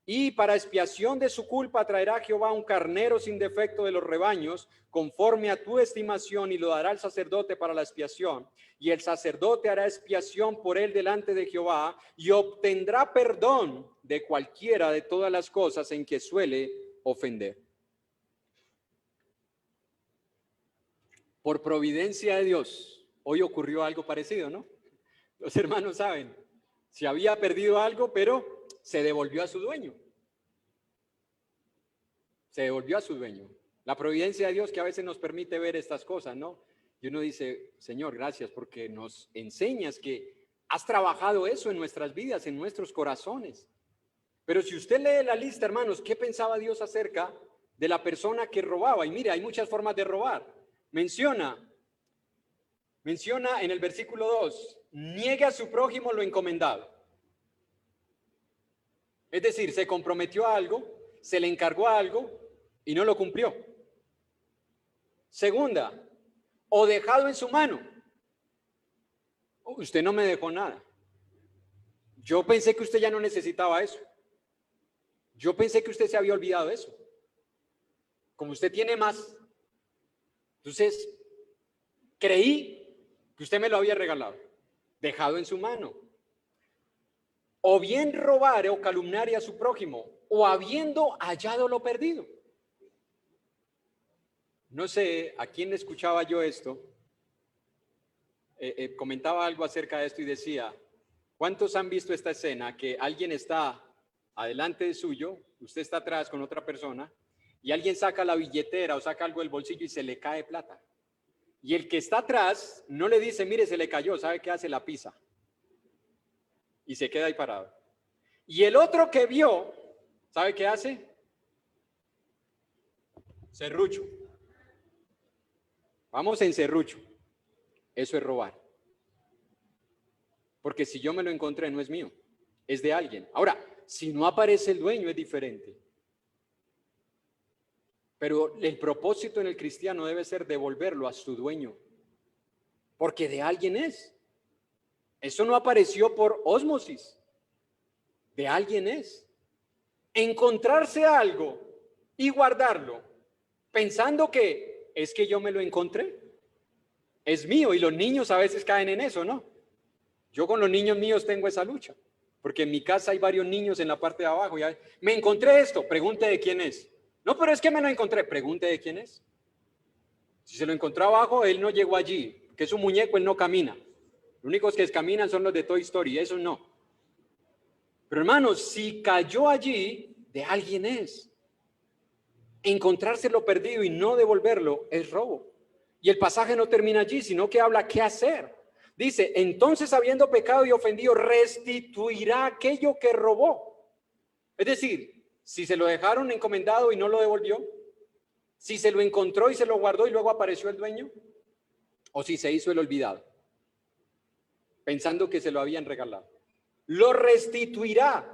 Y para expiación de su culpa traerá Jehová un carnero sin defecto de los rebaños, conforme a tu estimación, y lo dará al sacerdote para la expiación. Y el sacerdote hará expiación por él delante de Jehová, y obtendrá perdón de cualquiera de todas las cosas en que suele ofender. Por providencia de Dios, hoy ocurrió algo parecido, ¿no? Los hermanos saben, se había perdido algo, pero se devolvió a su dueño. Se devolvió a su dueño. La providencia de Dios que a veces nos permite ver estas cosas, ¿no? Y uno dice: Señor, gracias porque nos enseñas que has trabajado eso en nuestras vidas, en nuestros corazones. Pero si usted lee la lista, hermanos, ¿qué pensaba Dios acerca de la persona que robaba? Y mire, hay muchas formas de robar. Menciona en el versículo 2, niegue a su prójimo lo encomendado. Es decir, se comprometió a algo, se le encargó a algo y no lo cumplió. Segunda, o dejado en su mano. Usted no me dejó nada. Yo pensé que usted ya no necesitaba eso. Yo pensé que usted se había olvidado de eso. Como usted tiene más, entonces creí que usted me lo había regalado, dejado en su mano. O bien robare o calumniare a su prójimo, o habiendo hallado lo perdido. No sé a quién escuchaba yo esto. Comentaba algo acerca de esto y decía: ¿cuántos han visto esta escena que alguien está adelante de suyo, usted está atrás con otra persona, y alguien saca la billetera o saca algo del bolsillo y se le cae plata? Y el que está atrás no le dice: mire, se le cayó, ¿sabe qué hace? La pisa. Y se queda ahí parado. Y el otro que vio, ¿sabe qué hace? Serrucho. Vamos en serrucho. Eso es robar. Porque si yo me lo encontré, no es mío, es de alguien. Ahora, si no aparece el dueño, es diferente. Pero el propósito en el cristiano debe ser devolverlo a su dueño, porque de alguien es. Eso no apareció por ósmosis. De alguien es. Encontrarse algo y guardarlo, pensando que es que yo me lo encontré, es mío. Y los niños a veces caen en eso, ¿no? Yo con los niños míos tengo esa lucha, porque en mi casa hay varios niños en la parte de abajo. Ya, me encontré esto, pregunte de quién es. No, pero es que me lo encontré, pregunte de quién es. Si se lo encontró abajo, él no llegó allí, que es un muñeco, él no camina. Los únicos que caminan son los de Toy Story, esos no. Pero hermanos, si cayó allí, de alguien es. Encontrárselo perdido y no devolverlo es robo. Y el pasaje no termina allí, sino que habla qué hacer. Dice, entonces habiendo pecado y ofendido, restituirá aquello que robó. Es decir, si se lo dejaron encomendado y no lo devolvió, si se lo encontró y se lo guardó y luego apareció el dueño, o si se hizo el olvidado, pensando que se lo habían regalado, lo restituirá.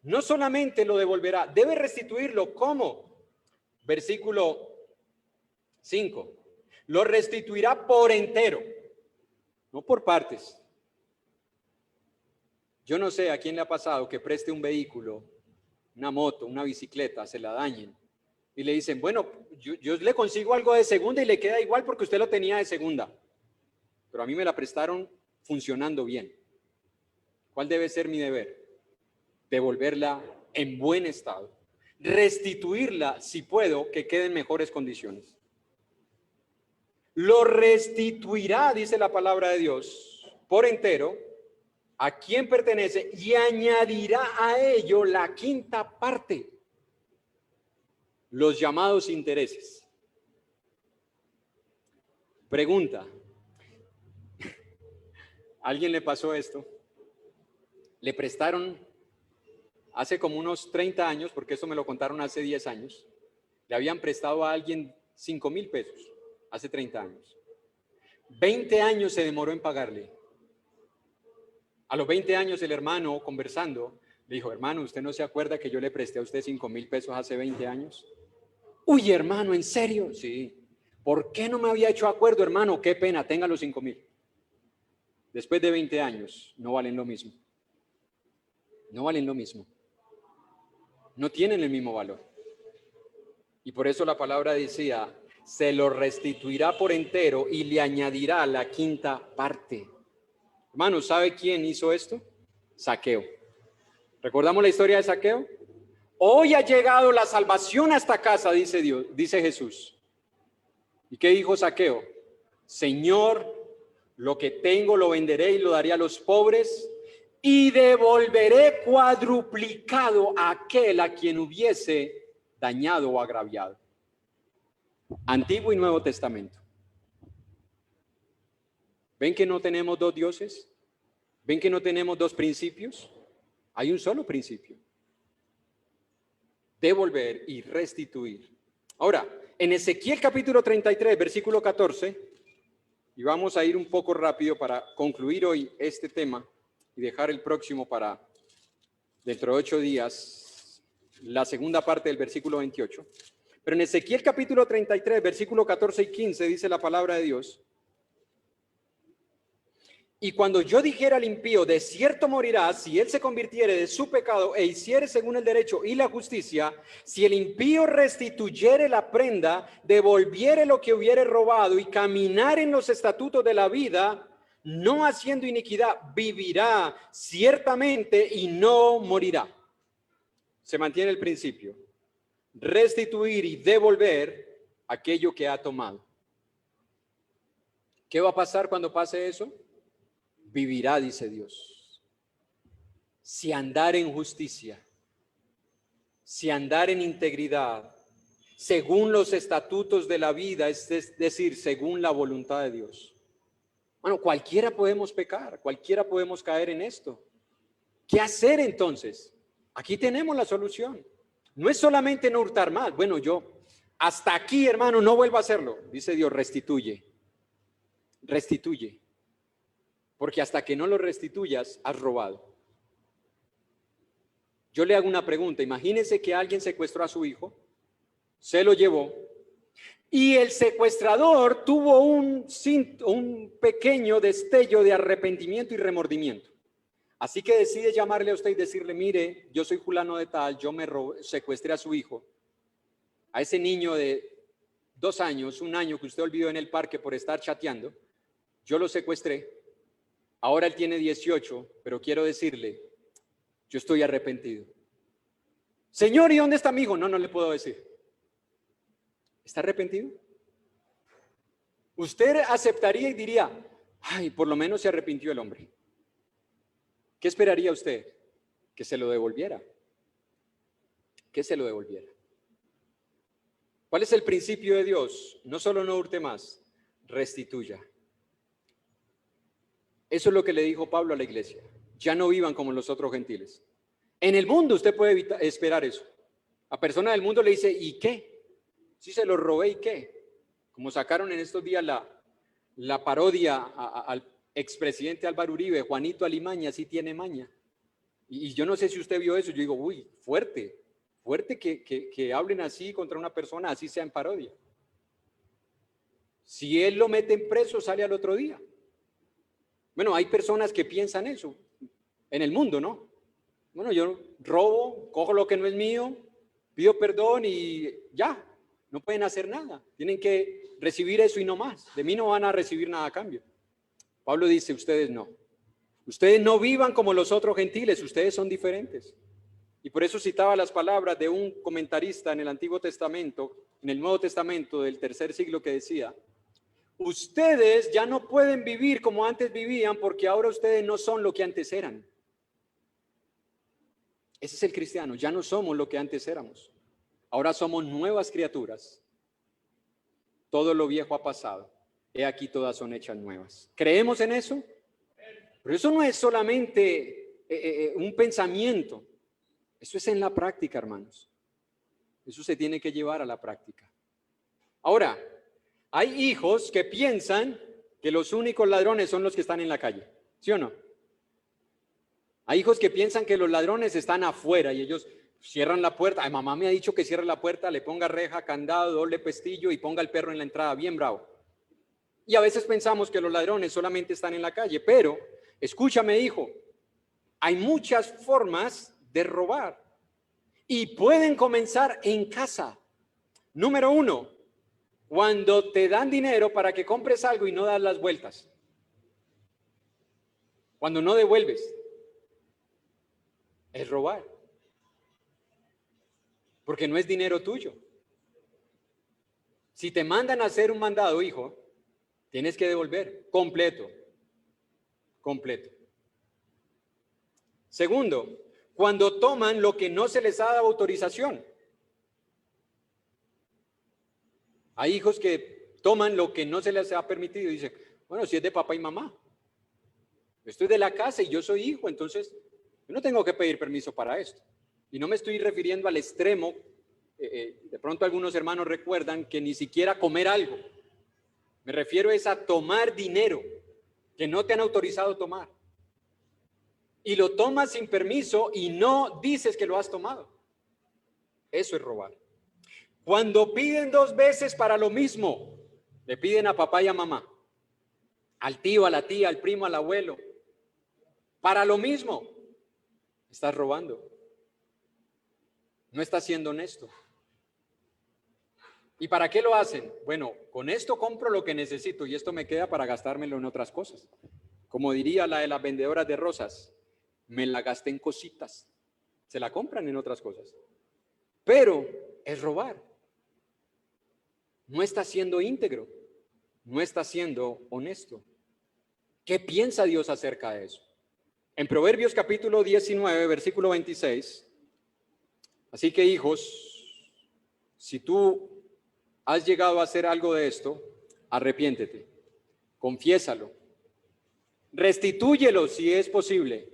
No solamente lo devolverá, debe restituirlo. ¿Cómo? Versículo 5. Lo restituirá por entero, no por partes. Yo no sé a quién le ha pasado que preste un vehículo, una moto, una bicicleta, se la dañen y le dicen, bueno, yo le consigo algo de segunda y le queda igual porque usted lo tenía de segunda, pero a mí me la prestaron funcionando bien. ¿Cuál debe ser mi deber? Devolverla en buen estado, restituirla si puedo, que quede en mejores condiciones. Lo restituirá, dice la palabra de Dios, por entero, a quien pertenece y añadirá a ello la quinta parte, los llamados intereses. Pregunta, ¿a alguien le pasó esto? Le prestaron hace como unos 30 años, porque eso me lo contaron hace 10 años, le habían prestado a alguien 5,000 pesos, hace 30 años. 20 años se demoró en pagarle. A los 20 años el hermano, conversando, le dijo, hermano, ¿usted no se acuerda que yo le presté a usted 5,000 pesos hace 20 años? Uy, hermano, ¿en serio? Sí. ¿Por qué no me había hecho acuerdo, hermano? Qué pena, tenga los 5,000. Después de 20 años, no valen lo mismo. No valen lo mismo. No tienen el mismo valor. Y por eso la palabra decía, se lo restituirá por entero y le añadirá la quinta parte. Hermanos, ¿sabe quién hizo esto? Zaqueo. ¿Recordamos la historia de Zaqueo? Hoy ha llegado la salvación a esta casa, dice Dios, dice Jesús. ¿Y qué dijo Zaqueo? Señor, lo que tengo lo venderé y lo daré a los pobres y devolveré cuadruplicado a aquel a quien hubiese dañado o agraviado. Antiguo y Nuevo Testamento. ¿Ven que no tenemos dos dioses? ¿Ven que no tenemos dos principios? Hay un solo principio. Devolver y restituir. Ahora, en Ezequiel capítulo 33, versículo 14, y vamos a ir un poco rápido para concluir hoy este tema y dejar el próximo para dentro de 8 días, la segunda parte del versículo 28. Pero en Ezequiel capítulo 33, versículo 14 y 15 dice la palabra de Dios. Y cuando yo dijera al impío, de cierto morirá, si él se convirtiere de su pecado e hiciere según el derecho y la justicia, si el impío restituyere la prenda, devolviere lo que hubiere robado y caminar en los estatutos de la vida, no haciendo iniquidad, vivirá ciertamente y no morirá. Se mantiene el principio. Restituir y devolver aquello que ha tomado. ¿Qué va a pasar cuando pase eso? Vivirá, dice Dios. Si andar en justicia, si andar en integridad, según los estatutos de la vida, es decir, según la voluntad de Dios. Bueno, cualquiera podemos pecar, cualquiera podemos caer en esto. ¿Qué hacer entonces? Aquí tenemos la solución. No es solamente no hurtar más. Bueno, yo hasta aquí, hermano, no vuelvo a hacerlo. Dice Dios, restituye. Restituye. Porque hasta que no lo restituyas, has robado. Yo le hago una pregunta. Imagínense que alguien secuestró a su hijo, se lo llevó, y el secuestrador tuvo un pequeño destello de arrepentimiento y remordimiento. Así que decide llamarle a usted y decirle, mire, yo soy fulano de tal, yo secuestré a su hijo, a ese niño de 2 años, 1 año que usted olvidó en el parque por estar chateando, yo lo secuestré. Ahora él tiene 18, pero quiero decirle, yo estoy arrepentido. Señor, ¿y dónde está mi hijo? No, no le puedo decir. ¿Está arrepentido? Usted aceptaría y diría, ay, por lo menos se arrepintió el hombre. ¿Qué esperaría usted? que se lo devolviera. Que se lo devolviera. ¿Cuál es el principio de Dios? No solo no hurte más, restituya. Eso es lo que le dijo Pablo a la iglesia. Ya no vivan como los otros gentiles. En el mundo usted puede esperar eso. A persona del mundo le dice, ¿y qué? Si se lo robé, ¿y qué? Como sacaron en estos días la parodia al expresidente Álvaro Uribe, Juanito Alimaña, sí tiene maña. Y yo no sé si usted vio eso, yo digo, uy, fuerte que hablen así contra una persona, así sea en parodia. Si él lo meten preso, sale al otro día. Bueno, hay personas que piensan eso en el mundo, ¿no? Bueno, yo robo, cojo lo que no es mío, pido perdón y ya, no pueden hacer nada. Tienen que recibir eso y no más. De mí no van a recibir nada a cambio. Pablo dice, ustedes no. Ustedes no vivan como los otros gentiles, ustedes son diferentes. Y por eso citaba las palabras de un comentarista en el Antiguo Testamento, en el Nuevo Testamento del tercer siglo, que decía, ustedes ya no pueden vivir como antes vivían porque ahora ustedes no son lo que antes eran. Ese es el cristiano, ya no somos lo que antes éramos. Ahora somos nuevas criaturas. Todo lo viejo ha pasado. He aquí todas son hechas nuevas. ¿Creemos en eso? Pero eso no es solamente un pensamiento. Eso es en la práctica, hermanos. Eso se tiene que llevar a la práctica. Ahora, hay hijos que piensan que los únicos ladrones son los que están en la calle. ¿Sí o no? Hay hijos que piensan que los ladrones están afuera y ellos cierran la puerta. Ay, mamá me ha dicho que cierre la puerta, le ponga reja, candado, doble pestillo y ponga el perro en la entrada, bien bravo. Y a veces pensamos que los ladrones solamente están en la calle, pero escúchame, hijo, hay muchas formas de robar y pueden comenzar en casa. Número 1, cuando te dan dinero para que compres algo y no das las vueltas. Cuando no devuelves. Es robar. Porque no es dinero tuyo. Si te mandan a hacer un mandado, hijo, tienes que devolver completo. Completo. Segundo, cuando toman lo que no se les ha dado autorización. Hay hijos que toman lo que no se les ha permitido y dicen, bueno, si es de papá y mamá. Estoy de la casa y yo soy hijo, entonces yo no tengo que pedir permiso para esto. Y no me estoy refiriendo al extremo, de pronto algunos hermanos recuerdan que ni siquiera comer algo. Me refiero es a tomar dinero que no te han autorizado tomar. Y lo tomas sin permiso y no dices que lo has tomado. Eso es robar. Cuando piden 2 veces para lo mismo, le piden a papá y a mamá, al tío, a la tía, al primo, al abuelo, para lo mismo, estás robando. No estás siendo honesto. ¿Y para qué lo hacen? Bueno, con esto compro lo que necesito y esto me queda para gastármelo en otras cosas. Como diría la de las vendedoras de rosas, me la gasté en cositas. Se la compran en otras cosas. Pero es robar. No está siendo íntegro. No está siendo honesto. ¿Qué piensa Dios acerca de eso? En Proverbios capítulo 19, versículo 26. Así que, hijos, si tú has llegado a hacer algo de esto, arrepiéntete, confiésalo, restitúyelo si es posible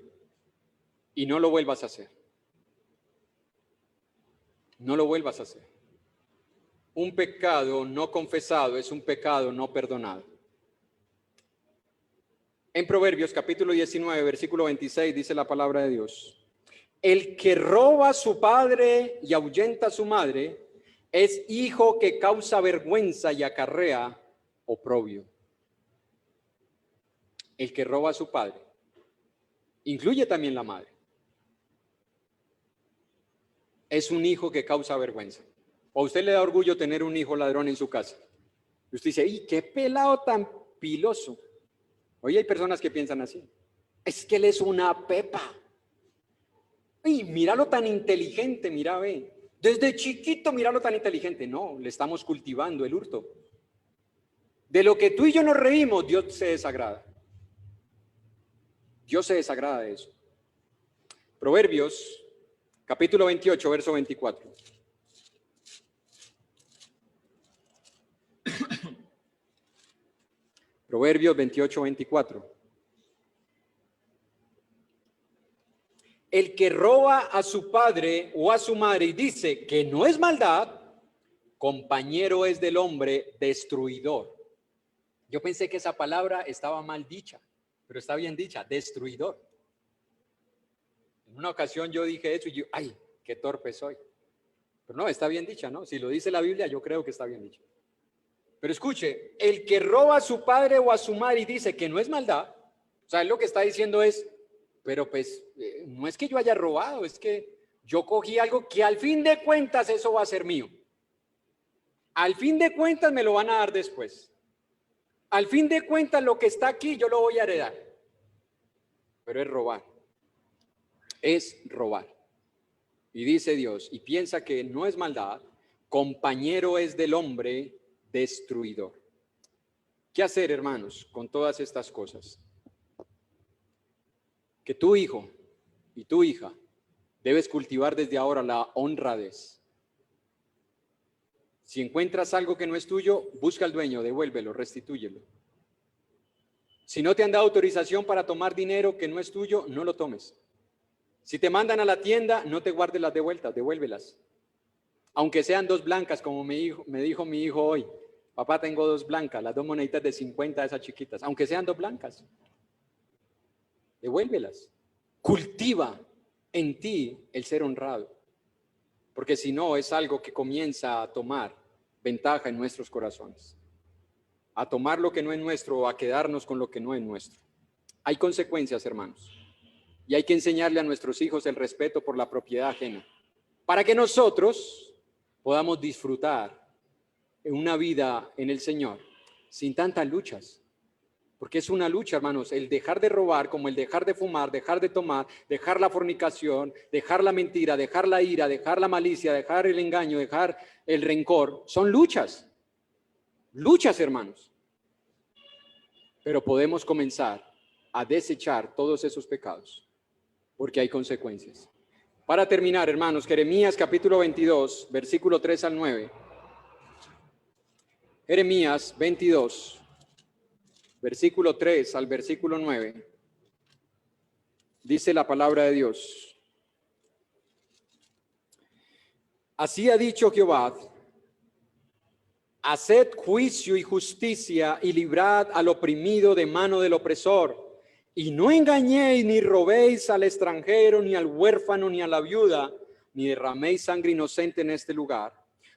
y no lo vuelvas a hacer. No lo vuelvas a hacer. Un pecado no confesado es un pecado no perdonado. En Proverbios capítulo 19, versículo 26 dice la palabra de Dios: el que roba a su padre y ahuyenta a su madre es hijo que causa vergüenza y acarrea oprobio. El que roba a su padre incluye también la madre. Es un hijo que causa vergüenza. ¿O a usted le da orgullo tener un hijo ladrón en su casa? Y usted dice, ¡y qué pelado tan piloso! Hoy hay personas que piensan así. Es que él es una pepa. ¡Y míralo tan inteligente! Mira, ve. Desde chiquito, míralo tan inteligente. No, le estamos cultivando el hurto. De lo que tú y yo nos reímos, Dios se desagrada. Dios se desagrada de eso. Proverbios, capítulo 28, verso 24. Proverbios 28, 24. El que roba a su padre o a su madre y dice que no es maldad, compañero es del hombre destruidor. Yo pensé que esa palabra estaba mal dicha, pero está bien dicha, destruidor. En una ocasión yo dije eso y yo, ay, qué torpe soy. Pero no, está bien dicha, ¿no? Si lo dice la Biblia, yo creo que está bien dicha. Pero escuche, el que roba a su padre o a su madre y dice que no es maldad, o sea, él lo que está diciendo es, pero pues no es que yo haya robado, es que yo cogí algo que al fin de cuentas eso va a ser mío. Al fin de cuentas me lo van a dar después. Al fin de cuentas lo que está aquí yo lo voy a heredar. Pero es robar. Es robar. Y dice Dios, y piensa que no es maldad, compañero es del hombre destruidor. ¿Qué hacer, hermanos, con todas estas cosas? Que tu hijo y tu hija debes cultivar desde ahora la honradez. Si encuentras algo que no es tuyo, busca al dueño, devuélvelo, restitúyelo. Si no te han dado autorización para tomar dinero que no es tuyo, no lo tomes. Si te mandan a la tienda, no te guardes las de vuelta, devuélvelas. Aunque sean 2 blancas, como me dijo mi hijo hoy. Papá, tengo 2 blancas, las 2 moneditas de 50, esas chiquitas. Aunque sean 2 blancas, devuélvelas. Cultiva en ti el ser honrado. Porque si no, es algo que comienza a tomar ventaja en nuestros corazones. A tomar lo que no es nuestro o a quedarnos con lo que no es nuestro. Hay consecuencias, hermanos. Y hay que enseñarle a nuestros hijos el respeto por la propiedad ajena. Para que nosotros podamos disfrutar una vida en el Señor sin tantas luchas. Porque es una lucha, hermanos, el dejar de robar, como el dejar de fumar, dejar de tomar, dejar la fornicación, dejar la mentira, dejar la ira, dejar la malicia, dejar el engaño, dejar el rencor. Son luchas. Luchas, hermanos. Pero podemos comenzar a desechar todos esos pecados, porque hay consecuencias. Para terminar, hermanos, Jeremías capítulo 22, versículo 3 al 9. Jeremías 22, versículo 3 al versículo 9. Dice la palabra de Dios. Así ha dicho Jehová: haced juicio y justicia y librad al oprimido de mano del opresor. Y no engañéis ni robéis al extranjero, ni al huérfano, ni a la viuda, ni derraméis sangre inocente en este lugar.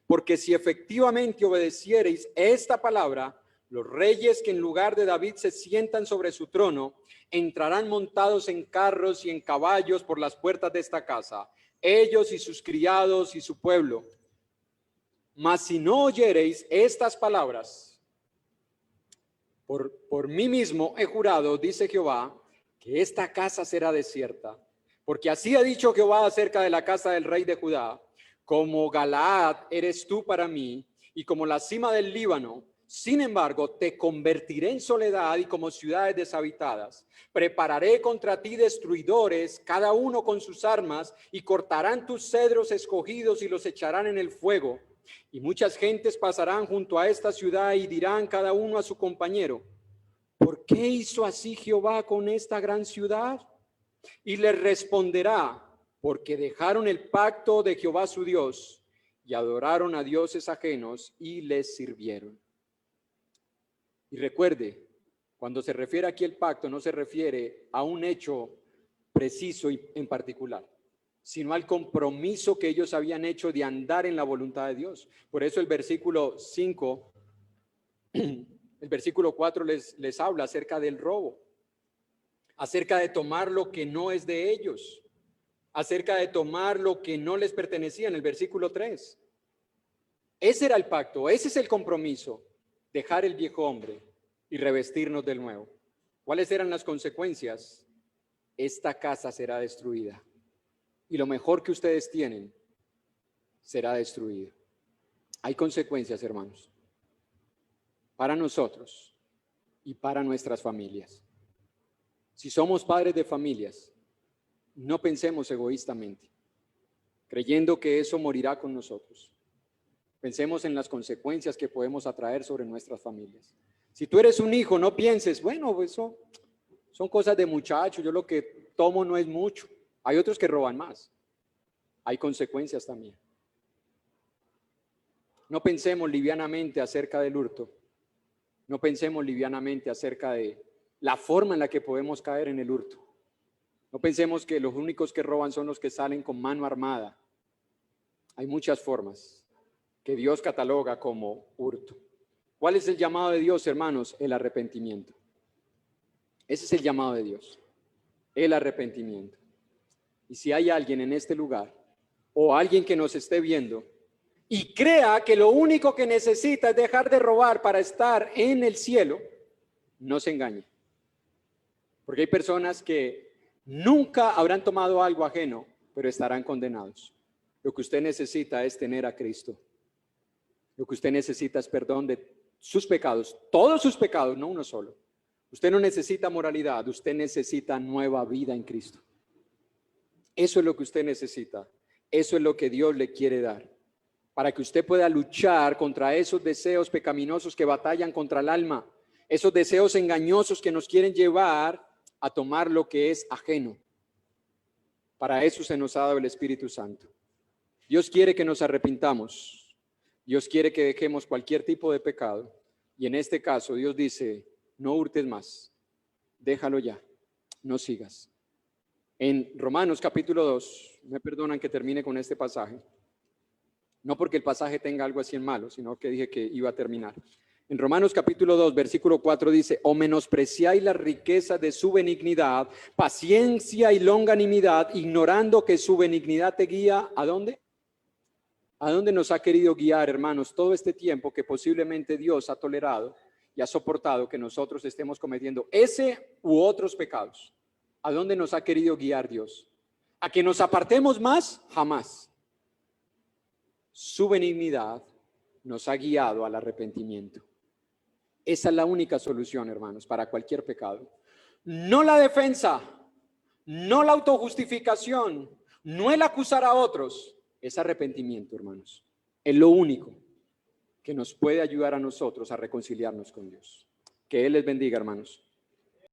Porque si efectivamente obedeciereis esta palabra, los reyes que en lugar de David se sientan sobre su trono, entrarán montados en carros y en caballos por las puertas de esta casa, ellos y sus criados y su pueblo. Mas si no oyereis estas palabras, por mí mismo he jurado, dice Jehová, que esta casa será desierta, porque así ha dicho Jehová acerca de la casa del rey de Judá: como Galaad eres tú para mí, y como la cima del Líbano. Sin embargo, te convertiré en soledad y como ciudades deshabitadas. Prepararé contra ti destruidores, cada uno con sus armas, y cortarán tus cedros escogidos y los echarán en el fuego. Y muchas gentes pasarán junto a esta ciudad y dirán cada uno a su compañero: ¿por qué hizo así Jehová con esta gran ciudad? Y les responderá: porque dejaron el pacto de Jehová su Dios y adoraron a dioses ajenos y les sirvieron. Y recuerde, cuando se refiere aquí el pacto, no se refiere a un hecho preciso y en particular, sino al compromiso que ellos habían hecho de andar en la voluntad de Dios. Por eso el versículo 5, el versículo 4 les habla acerca del robo, acerca de tomar lo que no es de ellos, acerca de tomar lo que no les pertenecía en el versículo 3. Ese era el pacto, ese es el compromiso, dejar el viejo hombre y revestirnos del nuevo. ¿Cuáles eran las consecuencias? Esta casa será destruida. Y lo mejor que ustedes tienen será destruido. Hay consecuencias, hermanos, para nosotros y para nuestras familias. Si somos padres de familias, no pensemos egoístamente, creyendo que eso morirá con nosotros. Pensemos en las consecuencias que podemos atraer sobre nuestras familias. Si tú eres un hijo, no pienses, bueno, eso son cosas de muchachos, yo lo que tomo no es mucho. Hay otros que roban más. Hay consecuencias también. No pensemos livianamente acerca del hurto. No pensemos livianamente acerca de la forma en la que podemos caer en el hurto. No pensemos que los únicos que roban son los que salen con mano armada. Hay muchas formas que Dios cataloga como hurto. ¿Cuál es el llamado de Dios, hermanos? El arrepentimiento. Ese es el llamado de Dios, el arrepentimiento. Y si hay alguien en este lugar o alguien que nos esté viendo y crea que lo único que necesita es dejar de robar para estar en el cielo, no se engañe. Porque hay personas que nunca habrán tomado algo ajeno, pero estarán condenados. Lo que usted necesita es tener a Cristo. Lo que usted necesita es perdón de sus pecados, todos sus pecados, no uno solo. Usted no necesita moralidad, usted necesita nueva vida en Cristo. Eso es lo que usted necesita. Eso es lo que Dios le quiere dar. Para que usted pueda luchar contra esos deseos pecaminosos que batallan contra el alma. Esos deseos engañosos que nos quieren llevar a tomar lo que es ajeno. Para eso se nos ha dado el Espíritu Santo. Dios quiere que nos arrepintamos. Dios quiere que dejemos cualquier tipo de pecado. Y en este caso Dios dice, no hurtes más. Déjalo ya. No sigas. En Romanos capítulo 2, me perdonan que termine con este pasaje. No porque el pasaje tenga algo así en malo, sino que dije que iba a terminar. En Romanos capítulo 2, versículo 4 dice, o menospreciáis la riqueza de su benignidad, paciencia y longanimidad, ignorando que su benignidad te guía, ¿a dónde? ¿A dónde nos ha querido guiar, hermanos, todo este tiempo que posiblemente Dios ha tolerado y ha soportado que nosotros estemos cometiendo ese u otros pecados? ¿A dónde nos ha querido guiar Dios? ¿A que nos apartemos más? Jamás. Su benignidad nos ha guiado al arrepentimiento. Esa es la única solución, hermanos, para cualquier pecado. No la defensa, no la autojustificación, no el acusar a otros. Es arrepentimiento, hermanos. Es lo único que nos puede ayudar a nosotros a reconciliarnos con Dios. Que Él les bendiga, hermanos.